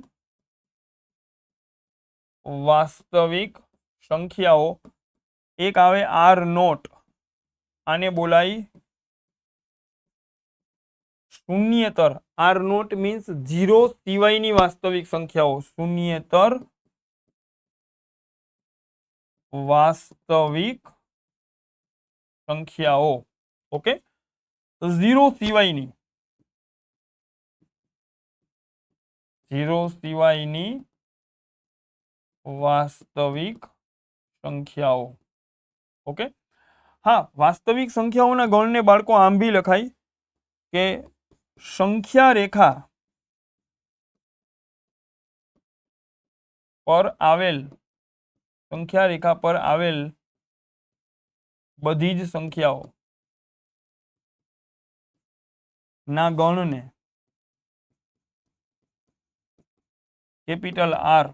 વાસ્તવિક સંખ્યાઓ. એક આવે આર નોટ, આને બોલાય શૂન્યતર. આર નોટ મીન્સ 0 સિવાયની વાસ્તવિક સંખ્યાઓ. શૂન્યતર વાસ્તવિક સંખ્યાઓ. ઓકે, 0 સિવાયની, 0 સિવાયની વાસ્તવિક સંખ્યાઓ. ઓકે, હા, વાસ્તવિક સંખ્યાઓના ગણને બાળકો આમ બી લખાય કે સંખ્યા રેખા પર આવેલ, સંખ્યા રેખા પર આવેલ બધી જ સંખ્યાઓ ના ગણને કેપિટલ આર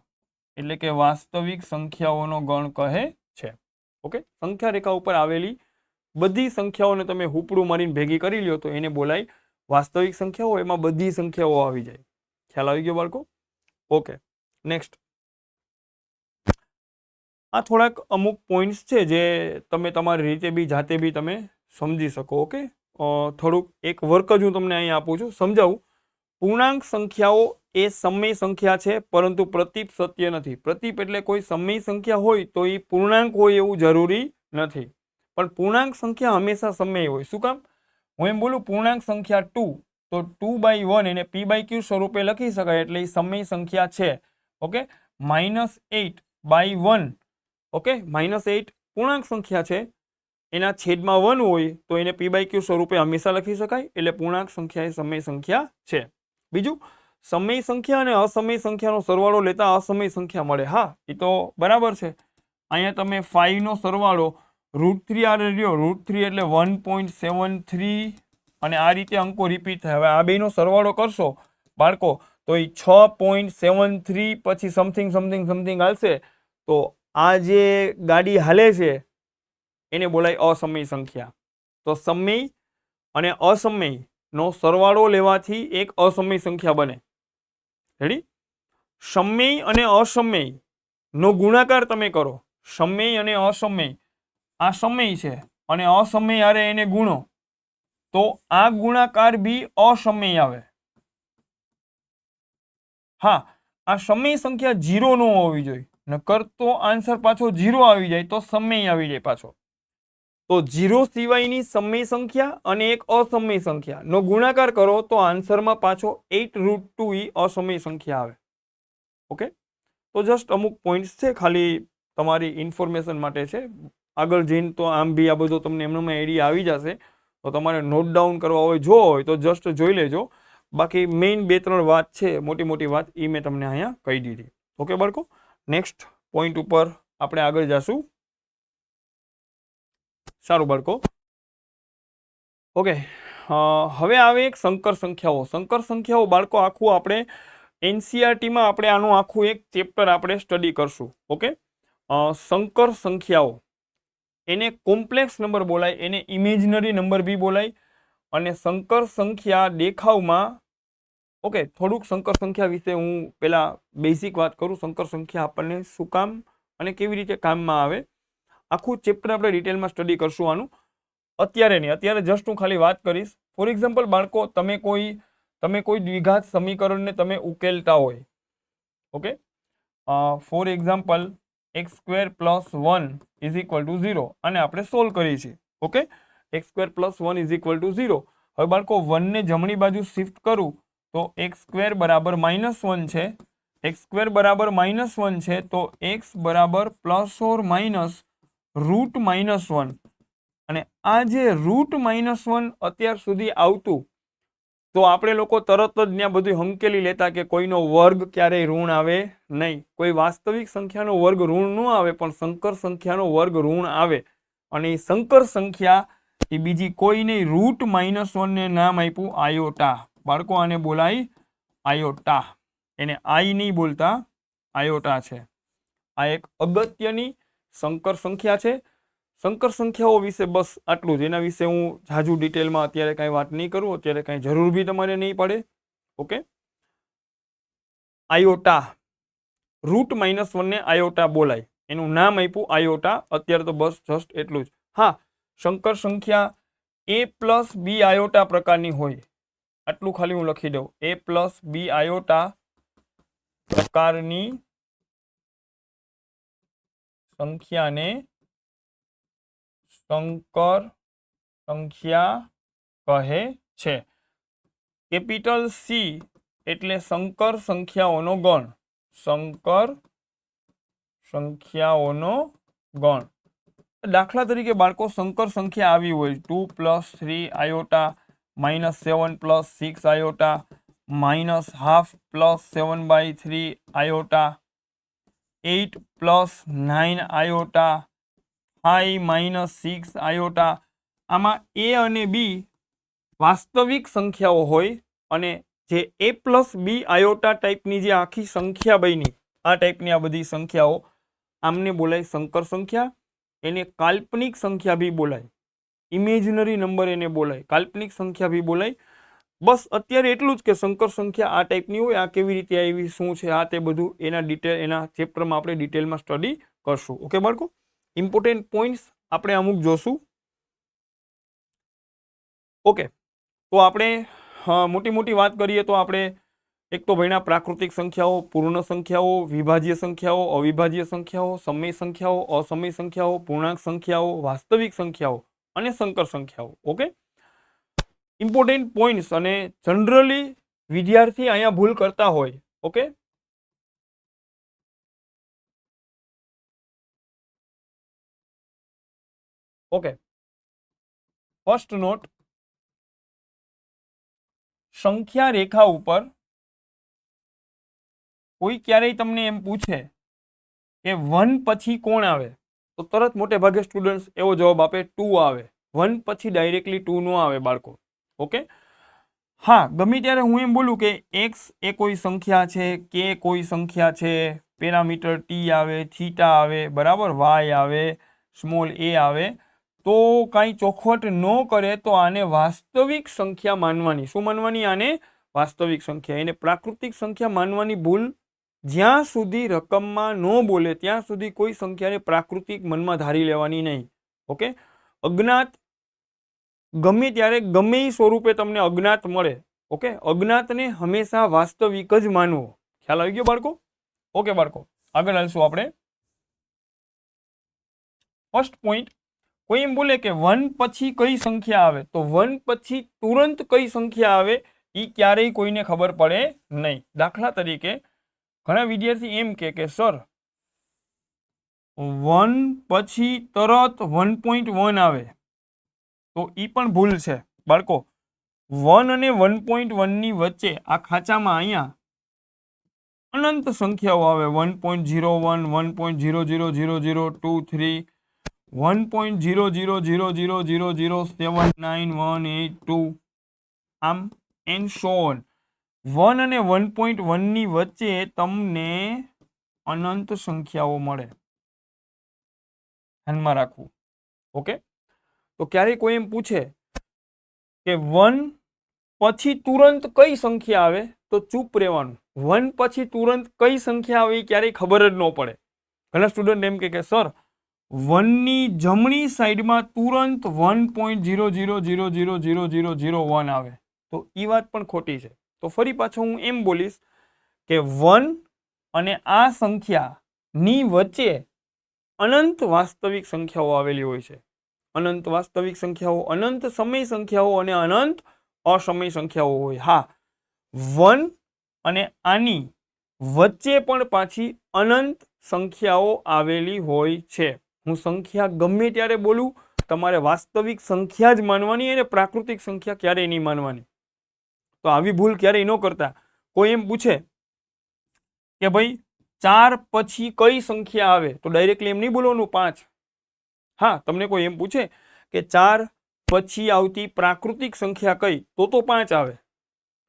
એટલે કે વાસ્તવિક સંખ્યાઓનો ગણ કહે છે. ઓકે, સંખ્યા રેખા ઉપર આવેલી બધી સંખ્યાઓને તમે હુપડું મારીને ભેગી કરી લ્યો તો એને બોલાય વાસ્તવિક સંખ્યાઓ. એમાં બધી સંખ્યાઓ આવી જાય. ખ્યાલ આવી ગયો બાળકો? Okay, next. આ થોડાક અમુક પોઈન્ટ્સ છે જે તમે તમારી રીતે બી જાતે બી તમે સમજી શકો. ઓકે, થોડુંક એક વર્ક જ હું તમને અહીં આપું છું, સમજાવું. પૂર્ણાંક સંખ્યાઓ એ સમય સંખ્યા છે, પરંતુ પ્રતીપ સત્ય નથી. પ્રતીપ એટલે કોઈ સમય સંખ્યા હોય તો એ પૂર્ણાંક હોય એવું જરૂરી નથી, પણ પૂર્ણાંક સંખ્યા હંમેશા સમય હોય. શું કામ? હું એમ બોલું પૂર્ણાંક સંખ્યા 2, તો 2/1 એને p/q સ્વરૂપે લખી શકાય, એટલે એ સમય સંખ્યા છે. ઓકે, -8/1, ઓકે, -8 પૂર્ણાંક સંખ્યા છે, એના છેદમાં 1 હોય તો એને p/q સ્વરૂપે હંમેશા લખી શકાય, એટલે પૂર્ણાંક સંખ્યા એ સમય સંખ્યા છે. બીજું, સમય સંખ્યા અને અસમય સંખ્યાનો સરવાળો લેતા અસમય સંખ્યા મળે. હા, એ તો બરાબર છે. અહીંયા તમે 5 નો સરવાળો √3 આરે રહ્યો, √3 એટલે 1.73, અને આ રીતે અંકો રિપીટ થાય. હવે આ બેનો સરવાળો કરશો બાળકો તો એ 6.73 પછી સમથિંગ સમથિંગ સમથિંગ હાલશે. તો આ જે ગાડી હાલે છે એને બોલાય અસમય સંખ્યા. તો સમય અને અસમય નો સરવાળો લેવાથી એક અસમય સંખ્યા બને. રેડી? સમય અને અસમય નો ગુણાકાર તમે કરો. સમય અને અસમય, આ સમય છે અને અસમય હારે એને ગુણો તો આ ગુણાકાર બી અસમય આવે. હા, આ સમય સંખ્યા 0 ન હોવી જોઈએ, નકર તો આન્સર પાછો 0 આવી જાય તો સમય આવી જાય પાછો. તો 0 સિવાયની સમય સંખ્યા અને એક અસમય સંખ્યા નો ગુણાકાર કરો તો આન્સરમાં પાછો 8√2 ઈ અસમય સંખ્યા આવે. ઓકે, તો જસ્ટ અમુક પોઈન્ટ્સ છે, ખાલી તમારી ઇન્ફોર્મેશન માટે છે. આગળ જઈને તો આમ બી આ બધો તમને એમનો આઈડિયા આવી જશે. તો તમારે નોટ ડાઉન કરવા હોય, જો હોય તો જસ્ટ જોઈ લેજો. બાકી મેઇન 2-3 વાત છે, મોટી મોટી વાત, એ મેં તમને અહીંયા કહી દીધી. ઓકે બાળકો, નેક્સ્ટ પોઈન્ટ ઉપર આપણે આગળ જશું. સારું બાળકો, ઓકે. હવે આવે એક સંકર સંખ્યાઓ. સંકર સંખ્યાઓ બાળકો આખું આપણે એનસીઆરટીમાં આપણે આનું આખું એક ચેપ્ટર આપણે સ્ટડી કરશું. ઓકે, સંકર સંખ્યાઓ એને કોમ્પ્લેક્સ નંબર બોલાય, એને ઇમેજનરી નંબર બી બોલાય. અને સંકર સંખ્યા દેખાવમાં, ઓકે, થોડુંક સંકર સંખ્યા વિશે હું પહેલા બેઝિક વાત કરું. સંકર સંખ્યા આપણને શું કામ અને કેવી રીતે કામમાં આવે, આખું ચેપ્ટર આપણે ડિટેલમાં સ્ટડી કરશું આનું. અત્યારે નહીં, અત્યારે જસ્ટ હું ખાલી વાત કરીશ. ફોર એક્ઝામ્પલ બાળકો, તમે કોઈ દ્વિઘાત સમીકરણને તમે ઉકેલતા હોય. ઓકે, ફોર એક્ઝામ્પલ x² + 1 = 0 અને આપણે સોલ્વ કરીએ છીએ. Okay, x² + 1 = 0. હવે બાળકો 1 ને જમણી બાજુ શિફ્ટ કરું તો x² બરાબર -1 છે. x² બરાબર -1 છે તો x બરાબર ± √-1. અને આ જે √-1 અત્યાર સુધી આવતું, તો આપણે લોકો તરત જ ત્યાં બધું હંકેલી લેતા કે કોઈનો વર્ગ ક્યારેય ઋણ આવે નહીં. કોઈ વાસ્તવિક સંખ્યાનો વર્ગ ઋણ ન આવે, પણ સંકર સંખ્યાનો વર્ગ ઋણ આવે. અને એ સંકર સંખ્યા એ બીજી કોઈ નહીં, √-1 ને નામ આપ્યું આયોટા. બાળકો આને બોલાય આયોટા. એને આઈ નહીં બોલતા, આયોટા છે. આ એક અગત્યની સંકર સંખ્યા છે. સંકર સંખ્યાઓ વિશે બસ આટલું જ. એના વિશે હું જાજુ ડિટેલમાં અત્યારે કાંઈ વાત નહીં કરું, અત્યારે કાંઈ જરૂર બી તમારે નહીં પડે. ઓકે, આયોટા, √-1 ને આયોટા બોલાય, એનું નામ આપ્યું આયોટા. અત્યારે તો બસ જસ્ટ એટલું જ. હા, સંકર સંખ્યા a + b આયોટા પ્રકારની હોય, આટલું ખાલી હું લખી દઉં. a + b આયોટા પ્રકારની સંખ્યાને સંકર સંખ્યા કહે છે. કેપિટલ C એટલે સંકર સંખ્યાઓનો ગણ. સંકર સંખ્યાઓનો ગણ. દાખલા તરીકે બાળકો, સંકર સંખ્યા આવી હોય 2 + 3 આયોટા, -7 + 6 આયોટા, -½ + 7/3 આયોટા, 8 + 9 આયોટા, 5 - 6 આયોટા. આમાં a અને b વાસ્તવિક સંખ્યાઓ હોય, અને જે a + b આયોટા ટાઈપની જે આખી સંખ્યા બની, આ ટાઈપની આ બધી સંખ્યાઓ, આમને બોલાય સંકર સંખ્યા. એને કાલ્પનિક સંખ્યા બી બોલાય. ઇમેજનરી નંબર એને બોલાય, કાલ્પનિક સંખ્યા બી બોલાય. બસ અત્યારે એટલું જ કે સંકર સંખ્યા આ ટાઈપની હોય, આ કેવી રીતે આવી, શું છે આ તે બધું એના ડિટેલ એના ચેપ્ટરમાં આપણે ડિટેલમાં સ્ટડી કરશું. ઓકે બાળકો, ઇમ્પોર્ટન્ટ પોઈન્ટ્સ આપણે અમુક જોશું. ઓકે, તો આપણે મોટી મોટી વાત કરીએ તો આપણે એક તો ભણ્યા પ્રાકૃતિક સંખ્યાઓ, પૂર્ણ સંખ્યાઓ, વિભાજ્ય સંખ્યાઓ, અવિભાજ્ય સંખ્યાઓ, સમય સંખ્યાઓ, અસમય સંખ્યાઓ, પૂર્ણાંક સંખ્યાઓ, વાસ્તવિક સંખ્યાઓ અને સંકર સંખ્યાઓ. Okay, important points. અને જનરલી વિદ્યાર્થી અહીંયા ભૂલ કરતા હોય. ઓકે, ઓકે, ફર્સ્ટ નોટ, સંખ્યા રેખા ઉપર કોઈ ક્યારેય તમને એમ પૂછે કે 1 પછી કોણ આવે, તો તરત મોટે ભાગે સ્ટુડન્ટ્સ એવો જવાબ આપે 2 આવે. 1 પછી ડાયરેક્ટલી 2 નો આવે બાળકો. ઓકે, હા, ગમે ત્યારે હું એમ બોલું કે x એ કોઈ સંખ્યા છે, k કોઈ સંખ્યા છે, પેરામીટર t આવે, થીટા આવે, બરાબર, y આવે, સ્મોલ a આવે, તો કાંઈ ચોખવટ ન કરે તો આને વાસ્તવિક સંખ્યા માનવાની. શું માનવાની? આને વાસ્તવિક સંખ્યા. એને પ્રાકૃતિક સંખ્યા માનવાની ભૂલ જ્યાં સુધી રકમમાં ન બોલે ત્યાં સુધી કોઈ સંખ્યાને પ્રાકૃતિક મનમાં ધારી લેવાની નહીં. ઓકે, અજ્ઞાત ગમે ત્યારે ગમે એ સ્વરૂપે તમને અજ્ઞાત મળે. ઓકે, અજ્ઞાતને હંમેશા વાસ્તવિક જ માનવો. ખ્યાલ આવી ગયો બાળકો? ઓકે બાળકો, આગળ હાલશું આપણે. ફર્સ્ટ પોઈન્ટ, કોઈ એમ બોલે કે 1 પછી કઈ સંખ્યા આવે, તો 1 પછી તુરંત કઈ સંખ્યા આવે એ ક્યારેય કોઈને ખબર પડે નહીં. દાખલા તરીકે ઘણા વિદ્યાર્થી એમ કે સર 1 પછી તરત 1.1 આવે, તો એ પણ ભૂલ છે બાળકો. 1 અને 1.1 ની વચ્ચે આ ખાંચામાં અહીંયા અનંત સંખ્યાઓ આવે. 1.01, 1.0000023, 1.0000000798182, આમ એન્ડ સો ઓન. 1 અને 1.1 ની વચ્ચે તમને અનંત સંખ્યાઓ મળે, ધ્યાનમાં રાખવું. ઓકે, તો ક્યારેય કોઈ એમ પૂછે કે 1 પછી તુરંત કઈ સંખ્યા આવે, તો ચૂપ રહેવાનું. 1 પછી તુરંત કઈ સંખ્યા આવે એ ક્યારેય ખબર જ ન પડે. ઘણા સ્ટુડન્ટ એમ કે સર 1 ની જમણી સાઈડમાં તુરંત 1.000000001 આવે, તો એ વાત પણ ખોટી છે. તો ફરી પાછો હું એમ બોલીશ કે 1 અને આ સંખ્યાની વચ્ચે અનંત વાસ્તવિક સંખ્યાઓ આવેલી હોય છે. અનંત વાસ્તવિક સંખ્યાઓ, અનંત સમય સંખ્યાઓ અને અનંત અસમય સંખ્યાઓ હોય. હા, 1 અને આની વચ્ચે પણ પાછી અનંત સંખ્યાઓ આવેલી હોય છે. હું સંખ્યા ગમે ત્યારે બોલું, તમારે વાસ્તવિક સંખ્યા જ માનવાની અને પ્રાકૃતિક સંખ્યા ક્યારેય નહીં માનવાની. તો આવી ભૂલ ક્યારેય ન કરતા. કોઈ એમ પૂછે કે ભાઈ 4 પછી કઈ સંખ્યા આવે, તો ડાયરેક્ટલી એમ નહીં બોલવાનું 5. હા, તમને કોઈ એમ પૂછે કે 4 પછી આવતી પ્રાકૃતિક સંખ્યા કઈ, તો 5 આવે.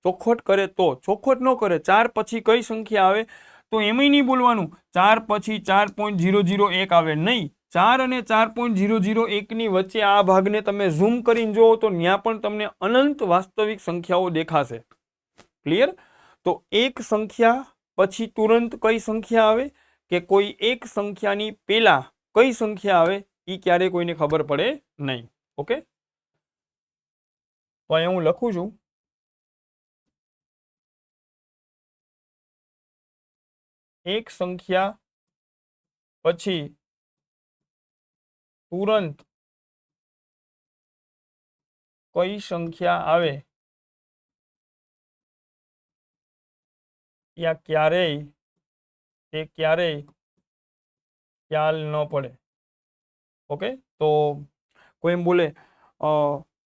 ચોખવટ કરે તો, ચોખવટ ન કરે 4 પછી કઈ સંખ્યા આવે, તો એમય નહીં બોલવાનું 4 પછી 4.001 આવે. નહીં, 4 અને 4.001 ની વચ્ચે આ ભાગને તમે ઝૂમ કરીને જુઓ તો ત્યાં પણ તમને અનંત વાસ્તવિક સંખ્યાઓ દેખાશે. ક્લિયર? તો એક સંખ્યા પછી તુરંત કઈ સંખ્યા આવે કે કોઈ એક સંખ્યાની પહેલા કઈ સંખ્યા આવે એ ક્યારે કોઈને ખબર પડે નહીં. ઓકે, તો અહીંયા હું લખું છું એક સંખ્યા પછી તુરંત કઈ સંખ્યા આવે યા ક્યારેય ખ્યાલ ન પડે. ઓકે, તો કોઈ એમ બોલે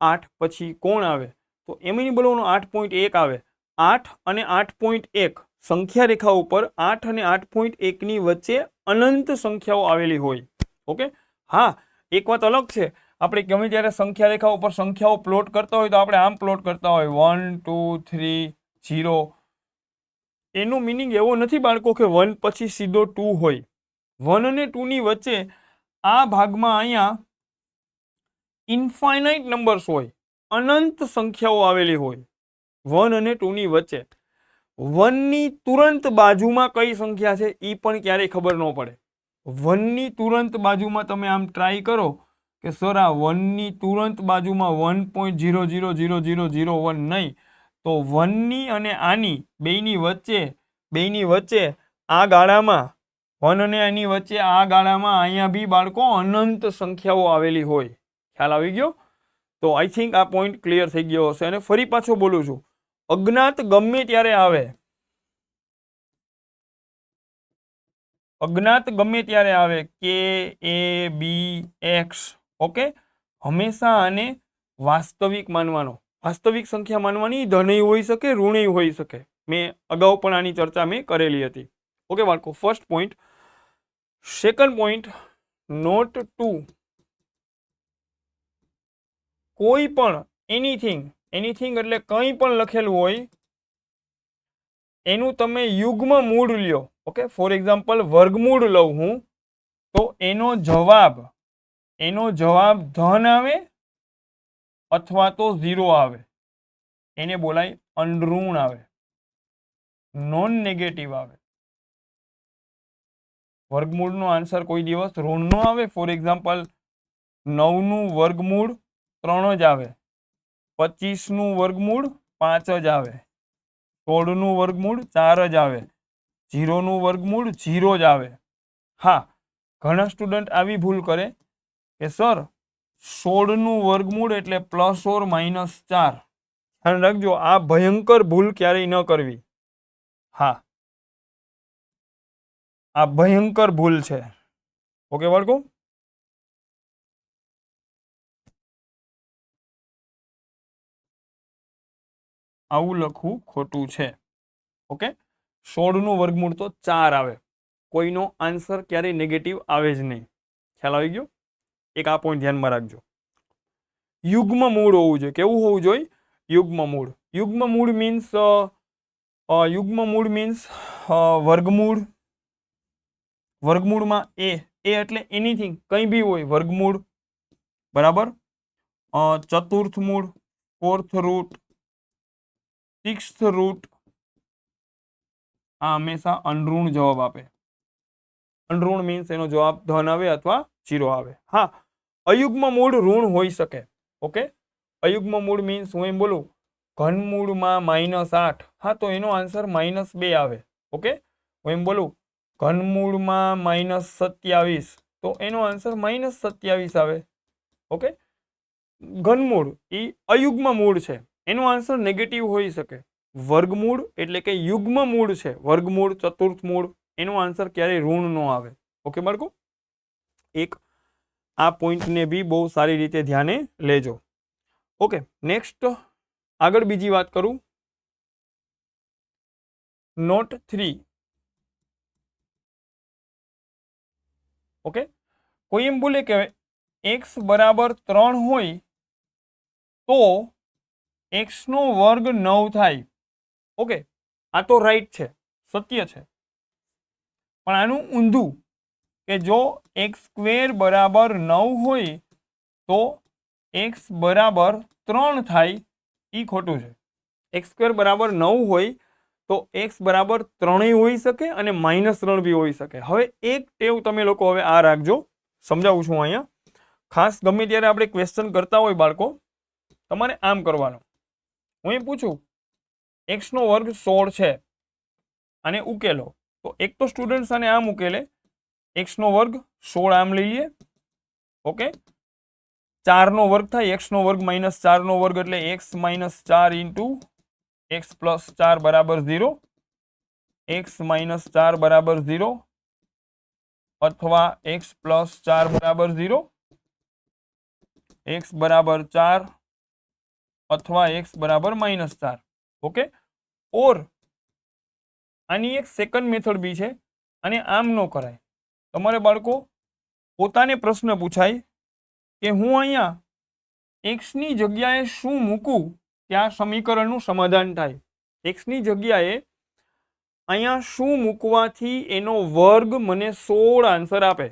8 પછી કોણ આવે, તો એમ નહીં બોલવાનું 8.1 આવે. 8 અને 8.1 સંખ્યા રેખા ઉપર 8 અને 8.1 ની વચ્ચે અનંત સંખ્યાઓ આવેલી હોય. ઓકે, હા, એક વાત અલગ છે, આપણે ગમે ત્યારે સંખ્યા રેખા ઉપર સંખ્યાઓ પ્લોટ કરતા હોય તો આપણે આમ પ્લોટ કરતા હોય 1 2 3 0. એનો મિનિંગ એવો નથી બાળકો કે 1 પછી સીધો 2 હોય. 1 અને 2 ની વચ્ચે આ ભાગમાં અહીંયા ઇન્ફાઇનાઇટ નંબર્સ હોય, અનંત સંખ્યાઓ આવેલી હોય 1 અને 2 ની વચ્ચે, 1 ની તુરંત બાજુમાં કઈ સંખ્યા છે એ પણ ક્યારેય ખબર ન પડે. 1 ની તુરંત બાજુમાં તમે આમ ટ્રાય કરો કે સર આ 1 ની તુરંત બાજુમાં 1.0000001 નહીં, તો 1 ની અને આની બેયની વચ્ચે આ ગાળામાં 1 અને આની વચ્ચે આ ગાળામાં અહીંયા બી બાળકો અનંત સંખ્યાઓ આવેલી હોય. ખ્યાલ આવી ગયો? તો આઈ થિંક આ પોઈન્ટ ક્લિયર થઈ ગયો હશે. અને ફરી પાછો બોલું છું, અજ્ઞાત ગમે ત્યારે આવે, અજ્ઞાત ગમે ત્યારે આવે, કે એ બી એક્સ, ઓકે, હંમેશા આને વાસ્તવિક માનવાનો, વાસ્તવિક સંખ્યા માનવાની, ધનય હોઈ શકે, ઋણય હોઈ શકે. મેં અગાઉ પણ આની ચર્ચા મેં કરેલી હતી. ઓકે બાળકો, first point. Second point, not to કોઈ પણ એનીથિંગ એટલે કંઈ પણ લખેલું હોય એનું તમે યુગ્મ મૂળ લ્યો. ઓકે, ફોર એક્ઝામ્પલ વર્ગમૂળ લઉં હું, તો એનો જવાબ ધન આવે અથવા તો 0 આવે, એને બોલાય અનઋણ આવે, નોન નેગેટિવ આવે. વર્ગમૂળનો આન્સર કોઈ દિવસ ઋણ નો આવે. ફોર એક્ઝામ્પલ 9 નું વર્ગમૂળ 3 જ આવે, 25 નું વર્ગમૂળ 5 જ આવે, 16 નું વર્ગમૂળ 4 જ આવે, 0 નું વર્ગમૂળ 0 જ આવે. હા, ઘણા સ્ટુડન્ટ આવી ભૂલ કરે કે સર 16 નું વર્ગમૂળ એટલે પ્લસ ઓર માઇનસ 4. ધ્યાન રાખજો, આ ભયંકર ભૂલ ક્યારેય ન કરવી. હા, આ ભયંકર ભૂલ છે. ઓકે બાળકો, આવું લખવું ખોટું છે. ઓકે, 16 નું વર્ગમૂળ તો 4 આવે, કોઈનો આન્સર ક્યારેય નેગેટિવ આવે જ નહીં. ખ્યાલ આવી ગયો? એક આ પોઈન્ટ ધ્યાનમાં રાખજો. યુગ્મ મૂળ હોવું જોઈએ. કેવું હોવું જોઈએ? યુગ્મ મૂળ. યુગ્મ મૂળ મીન્સ વર્ગમૂળ. વર્ગમૂળમાં એ એટલે એનીથિંગ, કંઈ બી હોય, વર્ગમૂળ બરાબર, ચતુર્થ મૂળ, ફોર્થ રૂટ, સિક્સ્થ રૂટ, આ હંમેશા અનઋણ જવાબ આપે. અનઋણ મીન્સ એનો જવાબ ધન આવે અથવા 0 આવે. હા, અયુગ્મ મૂળ ઋણ હોઈ શકે. ઓકે, અયુગ્મ મૂળ મીન્સ હું એમ બોલું ઘનમૂળમાં -8, હા તો એનો આન્સર -2 આવે. ઓકે, હું એમ બોલું ઘનમૂળમાં -27, તો એનો આન્સર -27 આવે. ઓકે, ઘનમૂળ એ અયુગ્મ મૂળ છે, એનો આન્સર નેગેટિવ હોઈ શકે. વર્ગમૂળ એટલે કે યુગ્મ મૂળ છે, વર્ગમૂળ, ચતુર્થ મૂળ, એનો આન્સર ક્યારેય ઋણ ન આવે. ઓકે બાળકો, એક આ પોઈન્ટને બી બહુ સારી રીતે ધ્યાને લેજો. ઓકે, નેક્સ્ટ આગળ બીજી વાત કરું. નોટ 3. ઓકે, કોઈ એમ બોલે કે x બરાબર 3 હોય તો x નો વર્ગ 9 થાય. ઓકે, આ તો રાઈટ છે, સત્ય છે. પણ આનું ઊંધું કે જો x² બરાબર 9 હોય તો x બરાબર 3 થાય, એ ખોટું છે. x² બરાબર 9 હોય તો x બરાબર 3 હોઈ શકે અને -3 બી હોઈ શકે. હવે એક ટેવ તમે લોકો હવે આ રાખજો, સમજાવું છું અહીંયા. ખાસ ગમે ત્યારે આપણે ક્વેશ્ચન કરતા હોય બાળકો, તમારે આમ કરવાનું. હું એ પૂછું x નો વર્ગ 16 છે, અને ઉકેલો, તો એક તો સ્ટુડન્ટ્સ આને આમ ઉકેલે, x નો વર્ગ 16 આમ લઈ લઈએ. ઓકે, 4 નો વર્ગ થાય, x નો વર્ગ -4 નો વર્ગ એટલે x -4 ઇન્ટુ x + 4 બરાબર 0, x -4 બરાબર 0 અથવા x + 4 બરાબર 0, x બરાબર 4 અથવા x બરાબર -4. ઓકે, ઓર આની એક સેકન્ડ મેથડ બી છે, અને આમ ન કરાય. તમારે બાળકો પોતાને પ્રશ્ન પૂછાય કે હું અહીંયા x ની જગ્યાએ શું મૂકું કે આ સમીકરણનું સમાધાન થાય. x ની જગ્યાએ અહીંયા શું મૂકવાથી એનો વર્ગ મને 16 આન્સર આપે,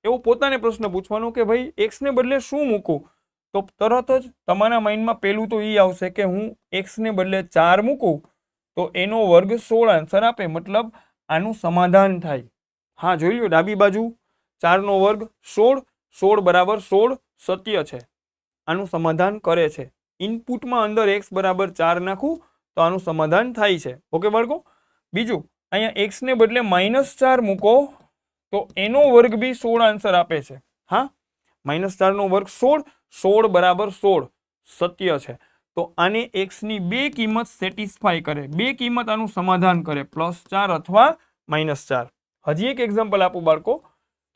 એવો પોતાને પ્રશ્ન પૂછવાનો કે ભાઈ x ને બદલે શું મૂકું તો તરત જ તમારા માઇન્ડમાં પહેલું તો એ આવશે કે હું એક્સને બદલે 4 મૂકું તો એનો વર્ગ 16 આન્સર આપે, મતલબ આનું સમાધાન થાય. હા, જોઈ લો ડાબી બાજુ 4 નો વર્ગ 16, 16 બરાબર 16 સત્ય છે, આનું સમાધાન કરે છે. ઇનપુટમાં અંદર x બરાબર 4 નાખું તો આનું સમાધાન થાય છે. ઓકે બાળકો. બીજું, અહીંયા x ને બદલે -4 મૂકો તો એનો વર્ગ બી 16 આન્સર આપે છે. હા, -4 નો વર્ગ 16, 16 બરાબર 16 સત્ય છે. તો આને x ની બે કિંમત સેટિસ્ફાય કરે, બે કિંમત આનું સમાધાન કરે, +4 અથવા -4. હજી એક એક્ઝામ્પલ આપું બાળકો.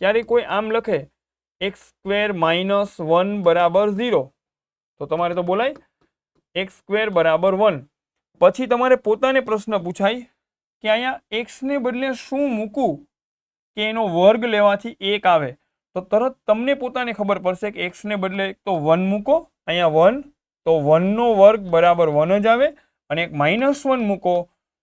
ત્યારે કોઈ આમ લખે x² - 1 બરાબર 0, તો તમારે તો બોલાય x² બરાબર 1. પછી તમારે પોતાને પ્રશ્ન પૂછાય કે અહીંયા x ને બદલે શું મૂકું કે એનો વર્ગ લેવાથી 1 આવે. તો તરત તમને પોતાને ખબર પડશે કે x ને બદલે તો 1 મૂકો, અહીંયા 1, તો 1 નો વર્ગ બરાબર 1 જ આવે, અને એક -1 મૂકો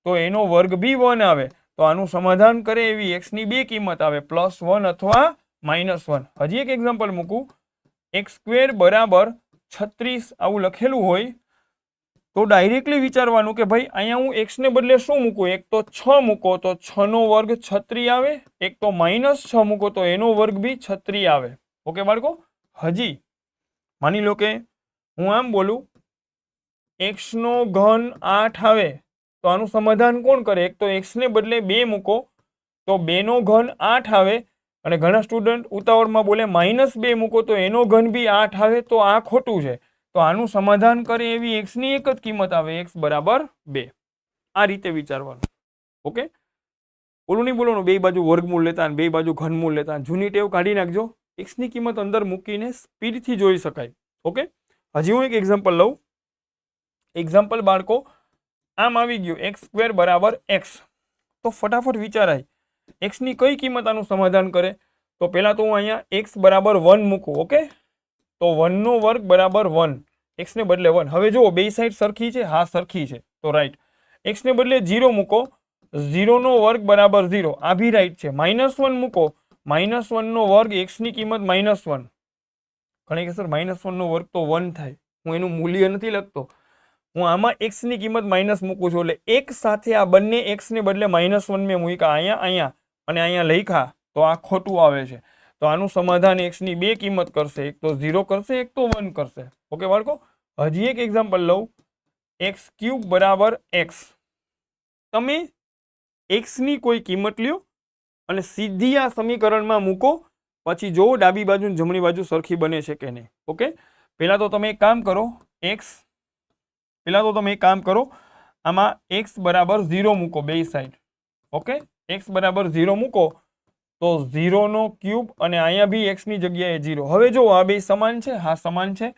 તો એનો વર્ગ બી 1 આવે. તો આનું સમાધાન કરે એવી x ની બે કિંમત આવે, +1 અથવા -1. હજી એક એક્ઝામ્પલ મૂકું. x² બરાબર 36 આવું લખેલું હોય તો ડાયરેક્ટલી વિચારવાનું કે ભાઈ અહીંયા હું x ને બદલે શું મૂકું. એક તો 6 મૂકો તો 6 નો વર્ગ 36 આવે, એક તો -6 મૂકો તો એનો વર્ગ બી 36 આવે. ઓકે બાળકો. હજી માની લો કે હું આમ બોલું x નો ઘન 8 આવે તો આનું સમાધાન કોણ કરે. એક તો x ને બદલે 2 મૂકો તો 2 નો ઘન 8 આવે, અને ઘણા સ્ટુડન્ટ ઉતાવળમાં બોલે -2 મૂકો તો એનો ઘન બી 8 આવે, તો આ ખોટું છે. તો આનું સમાધાન કરે એવી x ની એક જ કિંમત આવે, x બરાબર 2. આ રીતે વિચારવાનું. ઓકે. ઓલું નહીં બોલવાનું બે બાજુ વર્ગમૂળ લેતા બે બાજુ ઘનમૂળ લેતા. જૂની ટેવ કાઢી નાખજો. x ની કિંમત અંદર મૂકીને સ્પીડથી જોઈ શકાય. ઓકે. હજી હું એક એક્ઝામ્પલ લઉં. એક્ઝામ્પલ બાળકો આમ આવી ગયું x² બરાબર x. તો ફટાફટ વિચારાય x ની કઈ કિંમત આનું સમાધાન કરે. તો પહેલા તો હું અહીંયા x બરાબર 1 મૂકું. ઓકે. તો 1 નો વર્ગ બરાબર 1, x ને બદલે 1. હવે જુઓ બે સાઈડ સરખી છે. હા સરખી છે, તો રાઈટ. x ને બદલે 0 મૂકો, 0 નો વર્ગ બરાબર 0, આ બી રાઈટ છે. -1 મૂકો, -1 નો વર્ગ, x ની કિંમત -1. ઘણી કે સર -1 નો વર્ગ તો 1 થાય, હું એનું મૂલ્ય નથી લખતો, હું આમાં x ની કિંમત માઇનસ મૂકું છું. એટલે એક સાથે આ બંને x ને બદલે -1 મેં મૂક્યા અહીંયા અને અહીંયા લખ્યા, તો આ ખોટું આવે છે. તો આનું સમાધાન x ની બે કિંમત કરશે, એક તો 0 કરશે, એક તો 1 કરશે. ઓકે બાળકો. હજી એક એક્ઝામ્પલ લઉં. x³ બરાબર x. તમે x ની કોઈ કિંમત લ્યો અને સીધી આ સમીકરણમાં મૂકો, પછી જોવો ડાબી બાજુ જમણી બાજુ સરખી બને છે કે નહીં. ઓકે. પહેલા તો તમે એક કામ કરો, આમાં x બરાબર 0 મૂકો બે સાઈડ. ઓકે. x બરાબર 0 મૂકો તો 0 નો ક્યુબ, અને અહીંયા બી x ની જગ્યાએ 0. હવે જો આ બે સમાન છે. હા સમાન છે.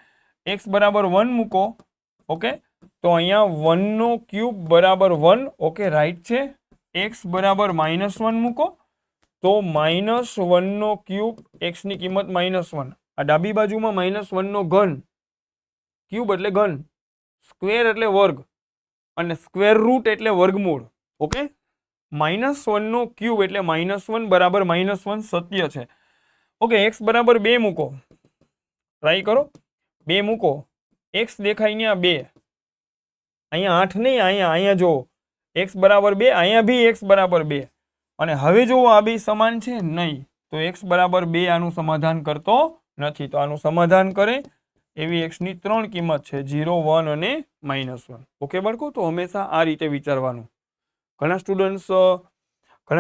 x બરાબર 1 મૂકો. ઓકે. તો અહીંયા 1 નો ક્યુબ બરાબર 1. ઓકે રાઈટ છે. x બરાબર -1 મૂકો તો -1 નો ક્યુબ, x ની કિંમત -1. આ ડાબી બાજુમાં -1 નો ઘન, ક્યુબ એટલે ઘન, સ્ક્વેર એટલે વર્ગ, અને સ્ક્વેર રૂટ એટલે વર્ગમૂળ. ઓકે. -1 નો ક્યુબ એટલે -1 બરાબર -1 સત્ય છે. ઓકે. x બરાબર 2 મૂકો, ટ્રાય કરો. 2 મૂકો, x દેખાય અહીંયા 2, અહીંયા 8 નહીં, અહીંયા જુઓ x બરાબર 2, અહીંયા બી x બરાબર 2. અને હવે જુઓ આ બે સમાન છે નહીં, તો x બરાબર 2 આનું સમાધાન કરતો નથી. તો આનું સમાધાન કરે એવી x ની 3 કિંમત છે, 0, 1 અને -1. ઓકે બાળકો. તો હંમેશા આ રીતે વિચારવાનું. ઘણા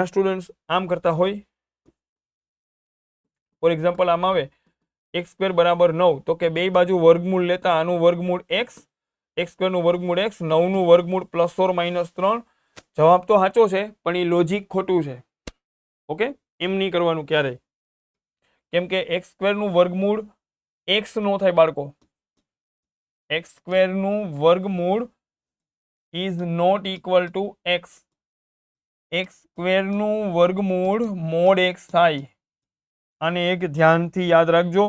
સ્ટુડન્ટ્સ આમ કરતા હોય. ફોર એક્ઝામ્પલ આમ આવે x² બરાબર 9, તો કે બે બાજુ વર્ગમૂળ લેતા આનું વર્ગમૂળ x, x² નું વર્ગમૂળ x, 9 નું વર્ગમૂળ +or -3. જવાબ તો સાચો છે પણ એ લોજિક ખોટું છે. ઓકે. એમ નહીં કરવાનું ક્યારેય, કેમ કે x² નું વર્ગમૂળ x નો થાય બાળકો. x² નું વર્ગમૂળ is not equal to x. x² નું વર્ગમૂળ મોડ x થાય. આને એક ધ્યાનથી યાદ રાખજો.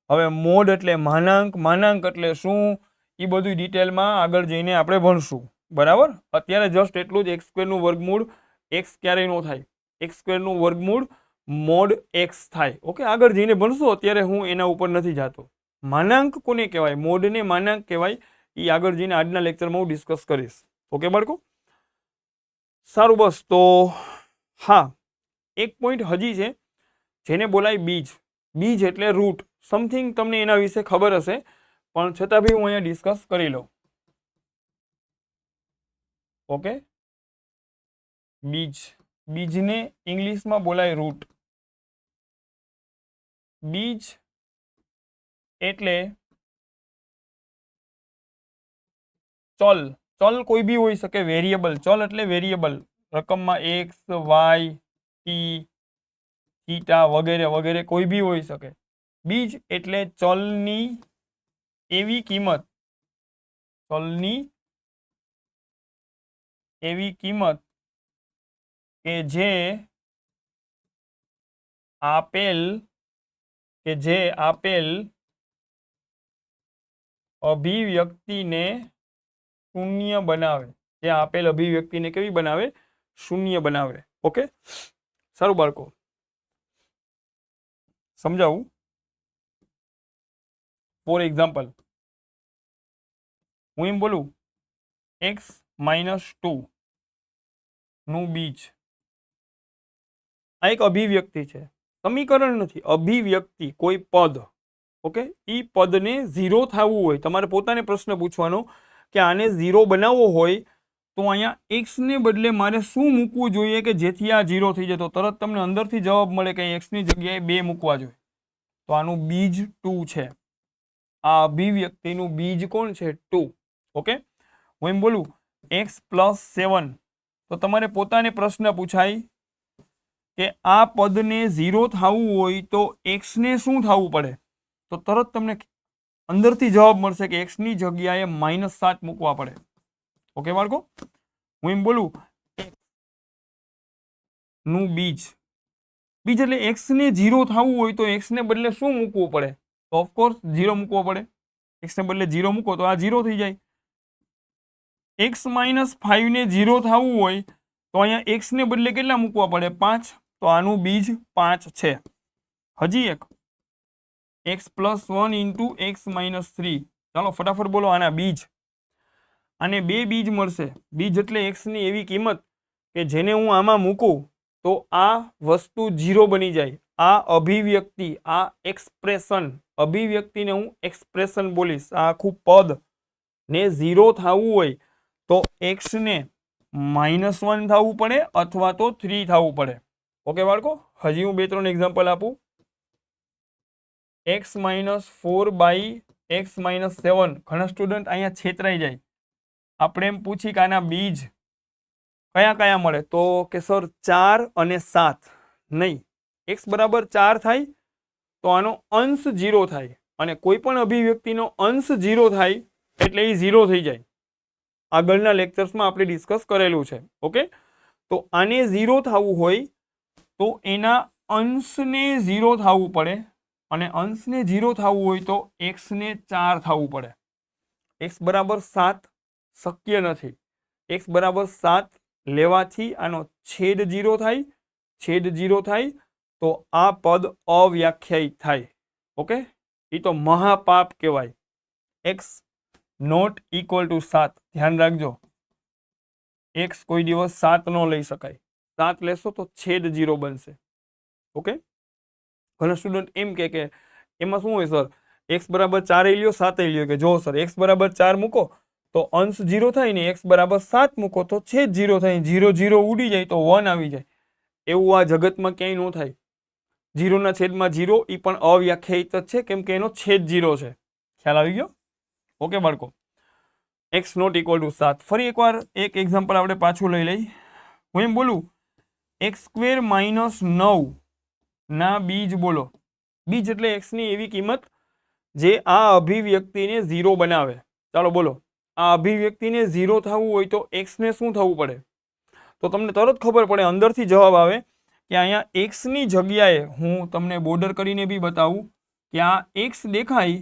હવે મોડ એટલે માનાંક, માનાંક એટલે શું, એ બધું ડિટેલમાં આગળ જઈને આપણે ભણશું. બરાબર. અત્યારે જસ્ટ એટલું જ, x² નું વર્ગમૂળ x ક્યારેય ન થાય, x² નું વર્ગમૂળ મોડ x થાય. ઓકે. આગળ જઈને ભણશું, અત્યારે હું એના ઉપર નથી જતો. માનાંક કોને કહેવાય, મોડને માનાંક કહેવાય, એ આગળ જઈને આજના લેક્ચરમાં હું ડિસ્કસ કરીશ. ઓકે બાળકો, સારું. બસ તો હા, એક પોઈન્ટ હજી છે જેને બોલાય બીજ. બીજ એટલે રૂટ. સમથિંગ તમને એના વિશે ખબર હશે, પણ છતાં બી હું અહીંયા ડિસ્કસ કરી લઉં. ઓકે, બીજ. બીજને ઇંગ્લિશમાં બોલાય રૂટ. બીજ એટલે ચલ. ચલ કોઈ બી હોઈ શકે, વેરિયેબલ. ચલ એટલે વેરિયેબલ, રકમમાં એક્સ, વાય, ટી, થીટા વગેરે વગેરે કોઈ બી હોઈ શકે. બીજ એટલે ચલની એવી કિંમત, ચલની એવી કિંમત કે જે આપેલ અભિવ્યક્તિને શૂન્ય બનાવે. જે આપેલ અભિવ્યક્તિને કેવી બનાવે? શૂન્ય બનાવે. ઓકે, સારું બાળકો, સમજાવું. ફોર એક્ઝામ્પલ, હું એમ બોલું x-2 નું બીજ. આ એક અભિવ્યક્તિ છે, સમીકરણ નથી, અભિવ્યક્તિ, કોઈ પદ. ઓકે, ઈ પદને 0 થવું હોય, તમારે પોતાને પ્રશ્ન પૂછવાનો કે આને 0 બનાવવો હોય તો અહીંયા x ને બદલે મારે શું મૂકવું જોઈએ કે જેથી આ 0 થઈ જાય? તો તરત તમને અંદરથી જવાબ મળે કે x ની જગ્યાએ 2 મૂકવા જોઈએ. તો આનું બીજ 2 છે. આ અભિવ્યક્તિનું બીજ કોણ છે? 2. ઓકે, હું એમ બોલું x+7, તો તમારે પોતાને પ્રશ્ન પૂછાય કે આ પદને 0 થવું હોય તો x ને શું થવું પડે? તો તરત તમને અંદરથી જવાબ મળશે કે x ની જગ્યાએ -7 મૂકવા પડે. ઓકે બાળકો, હું એમ બોલું નું બીજ. બીજ એટલે x ને 0 થવું હોય તો x ને બદલે શું મૂકવું પડે? તો ઓફકોર્સ 0 મૂકવો પડે. x ને બદલે 0 મૂકો તો આ 0 થઈ જાય. x-5 ને 0 થવું હોય તો અહીંયા x ને બદલે કેટલા મૂકવા પડે? 5. તો આનું બીજ 5 છે. હજી એક x+1 × x-3. ચાલો ફટાફટ બોલો આના બીજ. આને 2 બીજ મળશે. બીજ એટલે x ની એવી કિંમત કે જેને હું આમાં મૂકું તો આ વસ્તુ 0 બની જાય. આ અભિવ્યક્તિ, આ એક્સપ્રેશન, અભિવ્યક્તિને હું એક્સપ્રેશન બોલીશ. આ આખું પદ ને 0 થવું હોય તો x ને -1 થવું પડે અથવા તો 3 થવું પડે. ઓકે બાળકો, હજી હું 2-3 એક્ઝામ્પલ આપું. x-4/x-7. ઘણા સ્ટુડન્ટ અહીંયા છેતરાઈ જાય. આપણે એમ પૂછી કે આના બીજ કયા કયા મળે? તો કે સર 4 અને 7. નહીં, x બરાબર 4 થાય તો આનો અંશ 0 થાય, અને કોઈ પણ અભિવ્યક્તિનો અંશ 0 થાય એટલે એ 0 થઈ જાય. આગળના લેક્ચર્સમાં આપણે ડિસ્કસ કરેલું છે. ઓકે, તો આને 0 થવું હોય તો એના અંશને 0 થવું પડે, અને અંશને 0 થવું હોય તો x ને 4 થવું પડે. x બરાબર 7 શક્ય નથી. x બરાબર 7 લેવાથી આનો છેદ 0 થાય. છેદ 0 થાય તો આ પદ અવ્યાખ્યાયિત થાય. ઓકે, એ તો મહાપાપ કહેવાય. x not equal to 7. ધ્યાન રાખજો, x કોઈ દિવસ 7 ન લઈ શકાય. 7 લેશો તો છેદ 0 બનશે. ઓકે, ઘણા સ્ટુડન્ટ એમ કે એમાં શું હોય સર, x બરાબર 4 લ્યો 7 લ્યો. કે જો સર x બરાબર 4 મૂકો તો અંશ 0 થાય ને, x બરાબર 7 મૂકો તો છેદ 0 થાય. 0 0 ઉડી જાય તો 1 આવી જાય. એવું આ જગતમાં ક્યાંય ન થાય. 0 ના છેદમાં 0 એ પણ અવ્યાખ્યાયિત જ છે, કેમ કે એનો છેદ 0 છે. ખ્યાલ આવી ગયો? ઓકે બાળકો, x નોટ ઇક્વલ ટુ 7. ફરી એકવાર એક એક્ઝામ્પલ આપણે પાછું લઈ લઈ. હું એમ બોલું x² - 9 ના બીજ બોલો. બીજ એટલે x ની એવી કિંમત જે આ અભિવ્યક્તિને 0 બનાવે. ચાલો બોલો, આ અભિવ્યક્તિને 0 થવું હોય તો x ને શું થવું પડે? તો તમને તરત ખબર પડે, અંદરથી જવાબ આવે કે અહીંયા x ની જગ્યાએ હું તમને બોર્ડર કરીને બી બતાવું કે આ x દેખાય,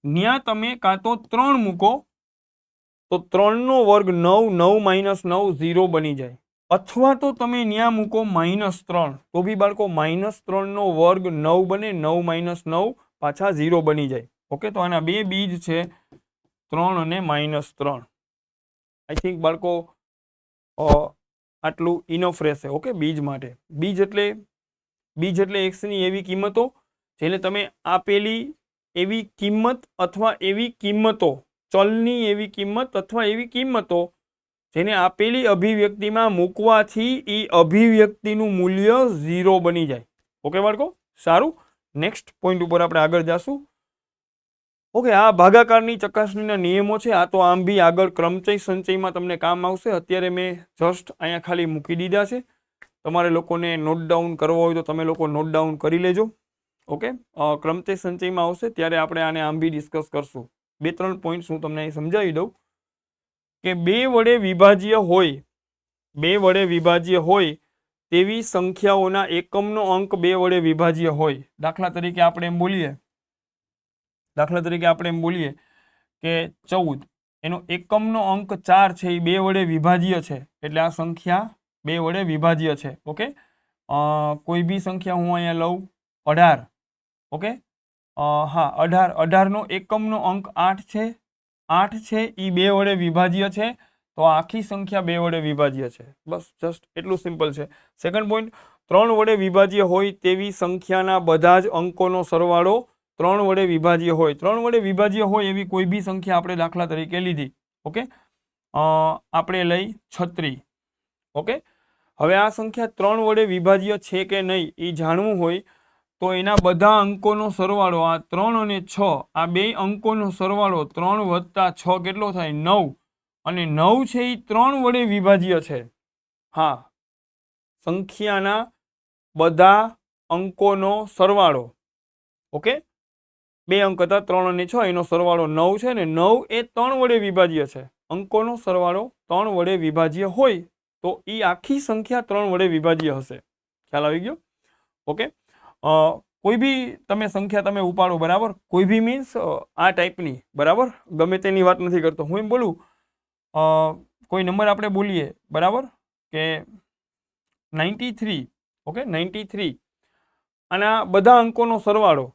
ન્યા તમે કાં તો 3 મૂકો તો 3 નો વર્ગ 9, 9 - 9 0 બની જાય. અથવા તો તમે ન્યા મૂકો -3, તો બી બાળકો -3 નો વર્ગ 9 બને. 9 - 9 પાછા 0 બની જાય. ઓકે, તો આના બે બીજ છે 3 અને -3. આઈ થિંક બાળકો આટલું ઇનફ રહેશે. ઓકે, બીજ માટે. બીજ એટલે x ની એવી કિંમતો જેને તમે આપેલી એવી કિંમત અથવા એવી કિંમતો, ચલની એવી કિંમત અથવા એવી કિંમતો જેને આપેલી અભિવ્યક્તિમાં મૂકવાથી એ અભિવ્યક્તિનું મૂલ્ય 0 બની જાય. ઓકે બાળકો, સારું. નેક્સ્ટ પોઈન્ટ ઉપર આપણે આગળ જાશું. ઓકે, આ ભાગાકારની ચકાસણીના નિયમો છે. આ તો આમ બી આગળ ક્રમચય સંચયમાં તમને કામ આવશે. અત્યારે મેં જસ્ટ અહીંયા ખાલી મૂકી દીધા છે. તમારે લોકોને નોટ ડાઉન કરવો હોય તો તમે લોકો નોટ ડાઉન કરી લેજો. ઓકે, ક્રમચય સંચયમાં આવશે ત્યારે આપણે આને આમ બી ડિસ્કસ કરશું. 2-3 પોઈન્ટ્સ હું તમને અહીં સમજાવી દઉં કે 2 વડે વિભાજ્ય હોય તેવી સંખ્યાઓના એકમનો અંક 2 વડે વિભાજ્ય હોય. દાખલા તરીકે આપણે એમ બોલીએ કે 14 એનો એકમનો અંક 4 છે, એ 2 વડે વિભાજ્ય છે, એટલે આ સંખ્યા 2 વડે વિભાજ્ય છે. ઓકે, કોઈ બી સંખ્યા હું અહીંયા લઉં 18. ઓકે, હા 18 નો એકમનો અંક 8 છે. 8 છે એ 2 વડે વિભાજ્ય છે, તો આખી સંખ્યા 2 વડે વિભાજ્ય છે. બસ જસ્ટ એટલું સિમ્પલ છે. સેકન્ડ પોઈન્ટ, 3 વડે વિભાજ્ય હોય તેવી સંખ્યાના બધા જ અંકોનો સરવાળો 3 વડે વિભાજ્ય હોય. 3 વડે વિભાજ્ય હોય એવી કોઈ બી સંખ્યા આપણે દાખલા તરીકે લીધી. ઓકે, આપણે લઈ 36. ઓકે, હવે આ સંખ્યા 3 વડે વિભાજ્ય છે કે નહીં એ જાણવું હોય તો એના બધા અંકોનો સરવાળો, આ 3 અને 6, આ બે અંકોનો સરવાળો 3 વત્તા 6 કેટલો થાય? 9. અને 9 છે એ 3 વડે વિભાજ્ય છે. હા, સંખ્યાના બધા અંકોનો સરવાળો. ઓકે, બે અંક હતા 3 અને 6, એનો સરવાળો 9 છે ને 9 એ 3 વડે વિભાજ્ય છે. અંકોનો સરવાળો 3 વડે વિભાજ્ય હોય તો એ આખી સંખ્યા 3 વડે વિભાજ્ય હશે. ખ્યાલ આવી ગયો? ઓકે, કોઈ બી તમે સંખ્યા તમે ઉપાડો, બરાબર, કોઈ બી મીન્સ આ ટાઈપની, બરાબર, ગમે તેની વાત નથી કરતો. હું એમ બોલું કોઈ નંબર આપણે બોલીએ, બરાબર, કે 93. ઓકે, 93 અને આ બધા અંકોનો સરવાળો,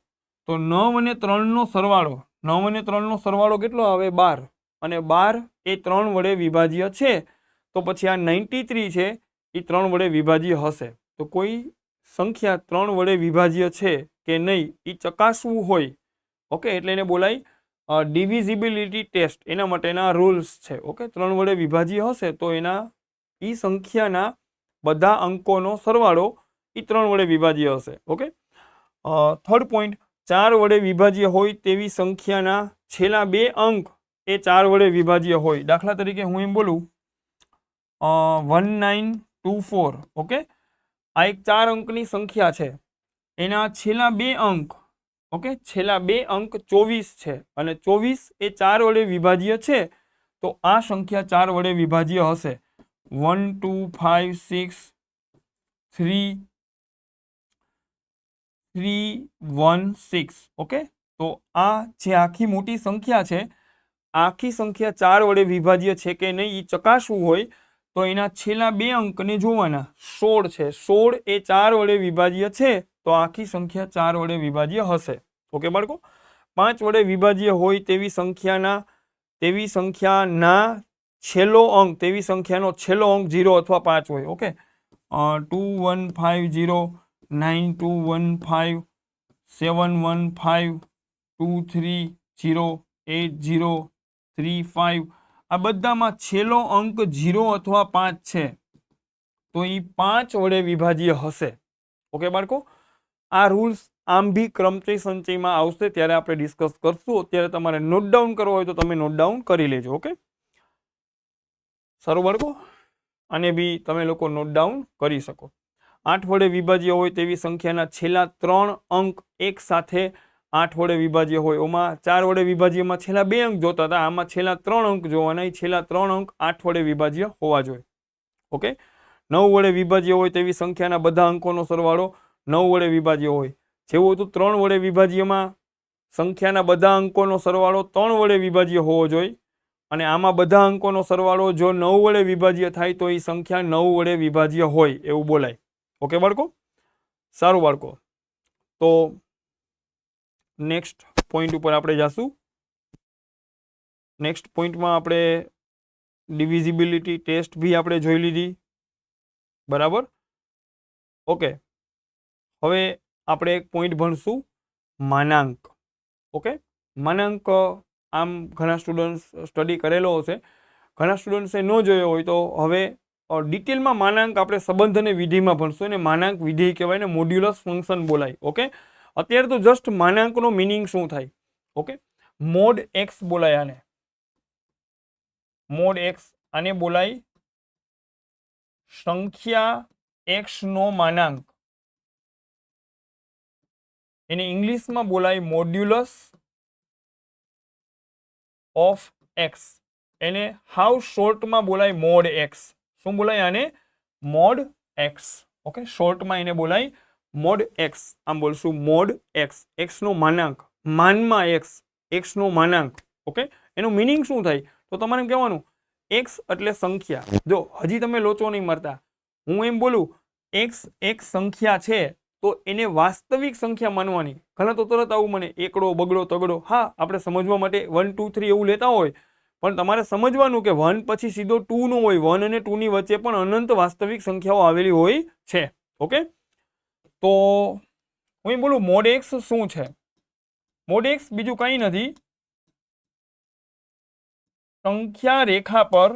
તો 9 અને 3 નો સરવાળો, 9 અને 3 નો સરવાળો કેટલો આવે? 12. અને 12 એ 3 વડે વિભાજ્ય છે, તો પછી આ 93 છે એ 3 વડે વિભાજ્ય હશે. તો કોઈ સંખ્યા 3 વડે વિભાજ્ય છે કે નહીં એ ચકાસવું હોય, ઓકે, એટલે એને બોલાય ડિવિઝિબિલિટી ટેસ્ટ. એના માટેના રૂલ્સ છે. ઓકે, 3 વડે વિભાજ્ય હશે તો એના એ સંખ્યાના બધા અંકોનો સરવાળો એ 3 વડે વિભાજ્ય હશે. ઓકે, થર્ડ પોઈન્ટ, 4 વડે વિભાજ્ય હોય તેવી સંખ્યાના છેલ્લા 2 અંક એ 4 વડે વિભાજ્ય હોય. દાખલા તરીકે હું એમ બોલું 1924. ઓકે, આ એક 4 અંકની સંખ્યા છે, એના છેલ્લા 2 અંક, ઓકે, છેલ્લા 2 અંક 24 છે અને 24 એ 4 વડે વિભાજ્ય છે, તો આ સંખ્યા 4 વડે વિભાજ્ય હશે. 1 2 5 6 3 3 1 6. ઓકે, તો આ જે આખી મોટી સંખ્યા છે, આખી સંખ્યા 4 વડે વિભાજ્ય છે કે નહીં એ ચકાસવું હોય તો એના છેલ્લા 2 અંકને જોવાના. 16 છે, 16 એ 4 વડે વિભાજ્ય છે, તો આખી સંખ્યા 4 વડે વિભાજ્ય હશે. ઓકે બાળકો, 5 વડે વિભાજ્ય હોય તેવી સંખ્યાના છેલ્લો અંક, તેવી સંખ્યાનો છેલ્લો અંક 0 અથવા 5 હોય. ઓકે, 2150 9215 715 230 8035, આ બધામાં છેલ્લો અંક 0 અથવા 5 છે, તો એ 5 વડે વિભાજ્ય હશે. ઓકે બાળકો, આ રૂલ્સ આમ બી ક્રમચય સંચયમાં આવશે ત્યારે આપણે ડિસ્કસ કરશું. અત્યારે તમારે નોટ ડાઉન કરવો હોય તો તમે નોટ ડાઉન કરી લેજો. ઓકે, સારું બાળકો, આને બી તમે લોકો નોટ ડાઉન કરી શકો. 8 વડે વિભાજ્ય હોય તેવી સંખ્યાના છેલ્લા 3 અંક એક સાથે 8 વડે વિભાજ્ય હોય. ઓમાં 4 વડે વિભાજ્યમાં છેલ્લા 2 અંક જોતા હતા, આમાં છેલ્લા 3 અંક જોવાના. છેલ્લા 3 અંક 8 વડે વિભાજ્ય હોવા જોઈએ. ઓકે, 9 વડે વિભાજ્ય હોય તેવી સંખ્યાના બધા અંકોનો સરવાળો 9 વડે વિભાજ્ય હોય. જેવું હતું 3 વડે વિભાજ્યમાં સંખ્યાના બધા અંકોનો સરવાળો 3 વડે વિભાજ્ય હોવો જોઈએ, અને આમાં બધા અંકોનો સરવાળો જો 9 વડે વિભાજ્ય થાય તો એ સંખ્યા 9 વડે વિભાજ્ય હોય એવું બોલાય. ઓકે બાળકો, સારું બાળકો, તો નેક્સ્ટ પોઈન્ટ ઉપર આપણે જાશું. નેક્સ્ટ પોઈન્ટમાં આપણે ડિવિઝિબિલિટી ટેસ્ટ બી આપણે જોઈ લીધી, બરાબર. ઓકે, હવે આપણે એક પોઈન્ટ ભણશું માનાંક. ઓકે, માનાંક આમ ઘણા સ્ટુડન્ટ્સ સ્ટડી કરેલો હશે, ઘણા સ્ટુડન્ટ્સે ન જોયો હોય તો હવે ડિટેલમાં માનાંક આપણે સંબંધ અને વિધિમાં ભણશું, અને માનાંક વિધેય કહેવાય ને મોડ્યુલસ ફંક્શન બોલાય. ઓકે, અત્યારે તો જસ્ટ માનાંકનો મિનિંગ શું થાય. ઓકે, મોડ એક્સ બોલાય, આને મોડ એક્સ, આને બોલાય સંખ્યા એક્સ નો માનાંક. એને ઇંગ્લિશમાં બોલાય મોડ્યુલસ ઓફ એક્સ. એને હાઉ શોર્ટમાં બોલાય મોડ એક્સ. શું બોલાય આને? Mode x. ઓકે, શોર્ટમાં એને બોલાય મોડ એક્સ. આમ બોલશું મોડ એક્સ, એક્સ નો માનાંક, માનમાં એક્સ, એક્સ નો માનાંક. ઓકે, એનું મિનિંગ શું થાય તો તમારે કહેવાનું એક્સ એટલે સંખ્યા. જો હજી તમે લોચો નહીં મારતા, હું એમ બોલું એક્સ એક સંખ્યા છે તો એને વાસ્તવિક સંખ્યા માનવાની. ઘણા તો તરત આવું મને એકડો બગડો તગડો, હા આપણે સમજવા માટે 1 2 3 એવું લેતા હોય, પણ તમારે સમજવાનું કે 1 પછી સીધો 2 નો હોય, 1 અને 2 ની વચ્ચે પણ અનંત વાસ્તવિક સંખ્યાઓ આવેલી હોય છે. ઓકે, તો હું એમ બોલું મોડ એક્સ શું છે? મોડ એક્સ બીજું કંઈ નથી, સંખ્યા રેખા પર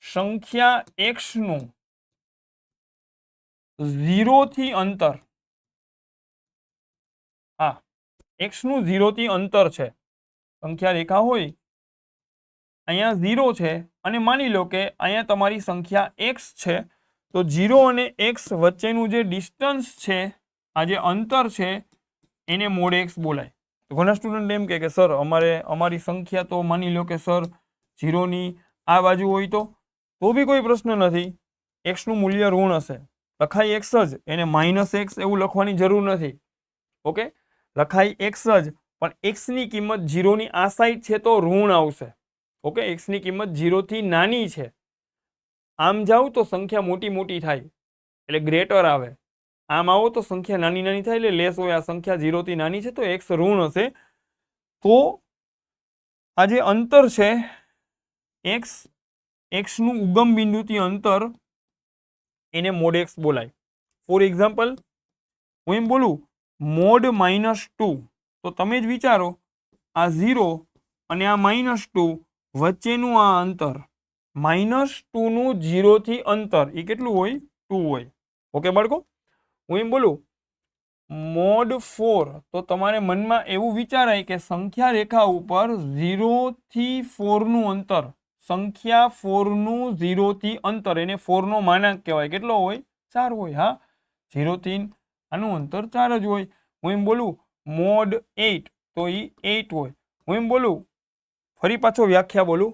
સંખ્યા એક્સ નું 0 થી અંતર. હા, એક્સ નું 0 થી અંતર છે. સંખ્યા રેખા હોય, અહીંયા 0 છે, અને માની લો કે અહીંયા તમારી સંખ્યા એક્સ છે, તો 0 અને એક્સ વચ્ચેનું જે ડિસ્ટન્સ છે, આ જે અંતર છે, એને મોડ એક્સ બોલાય. તો ઘણા સ્ટુડન્ટ એમ કે સર અમારી સંખ્યા તો માની લો કે સર 0 ની આ બાજુ હોય તો બી કોઈ પ્રશ્ન નથી, એક્સ નું મૂલ્ય ઋણ હશે, લખાય એક્સ જ, એને માઇનસ એક્સ એવું લખવાની જરૂર નથી. ઓકે, લખાય એક્સ જ, પણ એક્સ ની કિંમત 0 ની આ સાઈડ છે તો ઋણ આવશે. ઓકે, એક્સ ની કિંમત 0 થી નાની છે, આમ જાવ તો સંખ્યા મોટી મોટી થાય એટલે ગ્રેટર આવે, આમ આવો તો સંખ્યા નાની નાની થાય એટલે લેસ હોય. આ સંખ્યા 0 થી નાની છે તો એક્સ ઋણ હશે. તો આ જે અંતર છે એક્સ નું ઉગમ બિંદુથી અંતર, એને મોડ એક્સ બોલાય. ફોર એક્ઝામ્પલ હું એમ બોલું મોડ -2, તો તમે જ વિચારો આ 0 અને આ -2 વચ્ચેનું આ અંતર, -2 નું 0 થી અંતર એ કેટલું હોય? 2 હોય. ઓકે બાળકો, હું એમ બોલું મોડ 4, તો તમારે મનમાં એવું વિચારાય કે સંખ્યા રેખા ઉપર 0 થી 4 નું અંતર, સંખ્યા 4 નું 0 થી અંતર, એને 4 નો માનાંક કહેવાય. કેટલો હોય? 4 હોય. હા, 0 થી આનું અંતર 4 જ હોય. હું એમ બોલું મોડ 8, તો એ 8 હોય. હું એમ બોલું, ફરી પાછો વ્યાખ્યા બોલું,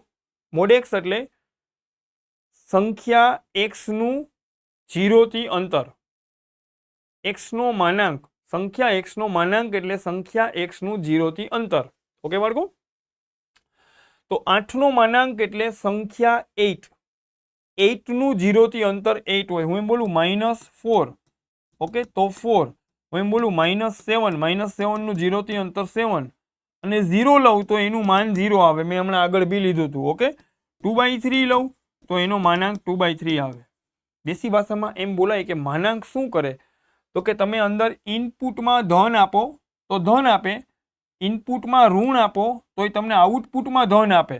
મોડ એક્સ એટલે સંખ્યા એક્સ નું 0 થી અંતર, એક્સ નો માનાંક, સંખ્યા એક્સ નો માનાંક એટલે સંખ્યા એક્સ નું 0 થી અંતર. ઓકે બાળકો, તો 8 નો માનાંક એટલે સંખ્યા 8, 8 નું 0 થી અંતર 8 હોય. હું એમ બોલું -4, ઓકે, તો 4. હું એમ બોલું -7, -7 નું 0 થી અંતર 7, અને 0 લઉં તો એનું માન 0 આવે. મેં હમણાં આગળ બી લીધું હતું. ઓકે, 2/3 લઉં તો એનો માનાંક 2/3 આવે. દેશી ભાષામાં એમ બોલાય કે માનાંક શું કરે, તો કે તમે અંદર ઇનપુટમાં ધન આપો તો ધન આપે, ઇનપુટમાં ઋણ આપો તો તમને આઉટપુટમાં ધન આપે,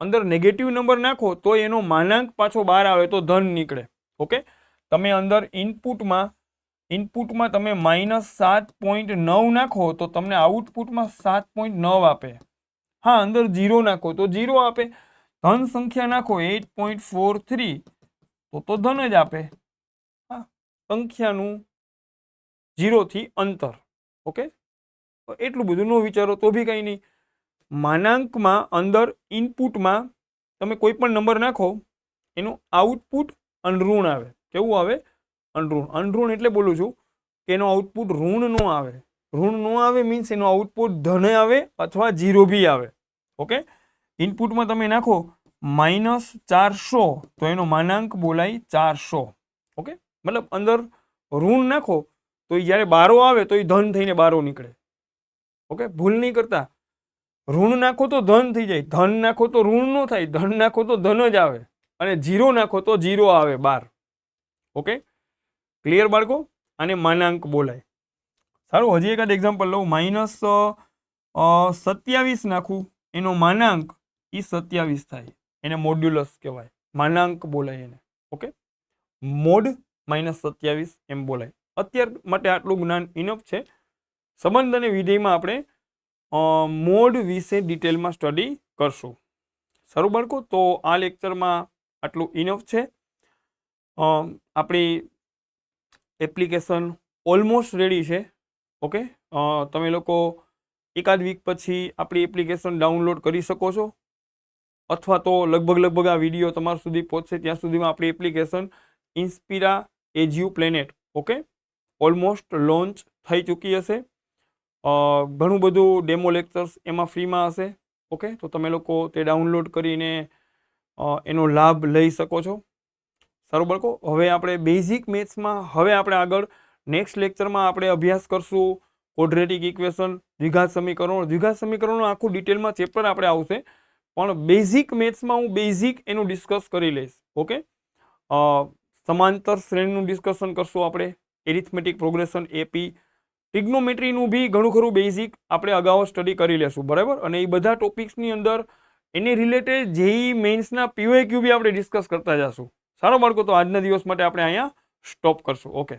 અંદર નેગેટિવ નંબર નાખો તો એનો માનાંક પાછો બહાર આવે તો ધન નીકળે. ઓકે, તમે અંદર ઇનપુટમાં તમે -7.9 નાખો તો તમને આઉટપુટમાં 7.9 આપે. હા, અંદર 0 નાખો તો 0 આપે. ધન સંખ્યા નાખો 8.43 તો ધન જ આપે. હા, સંખ્યાનું 0 થી અંતર. ઓકે, એટલું બધું ન વિચારો તો બી કંઈ નહીં. માનાંકમાં અંદર ઇનપુટમાં તમે કોઈ પણ નંબર નાખો, એનું આઉટપુટ અનઋણ આવે. કેવું આવે? અનઋણ. અનઋણ એટલે બોલું છું કે એનો આઉટપુટ ઋણ નો આવે. ઋણ નો આવે મીન્સ એનો આઉટપુટ ધન આવે અથવા 0 બી આવે. ઓકે, ઇનપુટમાં તમે નાખો -400 તો એનો માનાંક બોલાય 400. ઓકે, મતલબ અંદર ઋણ નાખો તો એ જ્યારે બારો આવે તો એ ધન થઈને બારો નીકળે. ઓકે, ભૂલ નહીં કરતા. ઋણ નાખો તો ધન થઈ જાય, ધન નાખો તો ઋણ ન થાય, ધન નાખો તો ધન જ આવે, અને જીરો નાખો તો જીરો આવે બાર. ઓકે, ક્લિયર બાળકો? આને માનાંક બોલાય. સારું, હજી એકાદ એક્ઝામ્પલ લઉં. -27 નાખું, એનો માનાંક એ 27 થાય, એને મોડ્યુલસ કહેવાય, માનાંક બોલાય એને. ઓકે, મોડ -27 એમ બોલાય. અત્યાર માટે આટલું જ્ઞાન ઇનફ છે. સંબંધ અને વિધેયમાં આપણે મોડ વિશે ડિટેલમાં સ્ટડી કરશું. સારું બાળકો, તો આ લેક્ચરમાં આટલું ઇનફ છે. આપણી એપ્લિકેશન ઓલમોસ્ટ રેડી છે. ઓકે, તમે લોકો એકાદ વીક પછી આપણી એપ્લિકેશન ડાઉનલોડ કરી શકો છો, અથવા તો લગભગ આ વિડીયો તમારા સુધી પહોંચશે ત્યાં સુધીમાં આપણી એપ્લિકેશન ઇન્સ્પિરા એજ્યુ પ્લેનેટ ઓકે ઓલમોસ્ટ લોન્ચ થઈ ચૂકી હશે. ઘણું બધું ડેમો લેક્ચર્સ એમાં ફ્રીમાં હશે. ઓકે, તો તમે લોકો તે ડાઉનલોડ કરીને એનો લાભ લઈ શકો છો. સારું બાળકો, હવે આપણે બેઝિક મેથ્સમાં હવે આપણે આગળ નેક્સ્ટ લેક્ચરમાં આપણે અભ્યાસ કરશું ક્વોડ્રેટિક ઇક્વેશન, દ્વિઘાત સમીકરણો. દ્વિઘાત સમીકરણો આખું ડિટેલમાં ચેપ્ટર આપણે આવશે, પણ બેઝિક મેથ્સમાં હું બેઝિક એનું ડિસ્કસ કરી લઈશ. ઓકે, સમાંતર શ્રેણીનું ડિસ્કશન કરશું આપણે, એરિથમેટિક પ્રોગ્રેશન એપી, ટ્રિગ્નોમેટ્રીનું બી ઘણું ખરું બેઝિક આપણે અગાઉ સ્ટડી કરી લેશું, બરાબર. અને એ બધા ટોપિક્સની અંદર એને રિલેટેડ જેઈ મેઇન્સના PYQ બી આપણે ડિસ્કસ કરતા જશું. સારો બાળકો, તો આજના દિવસ માટે આપણે અહીંયા સ્ટોપ કરશું. ઓકે.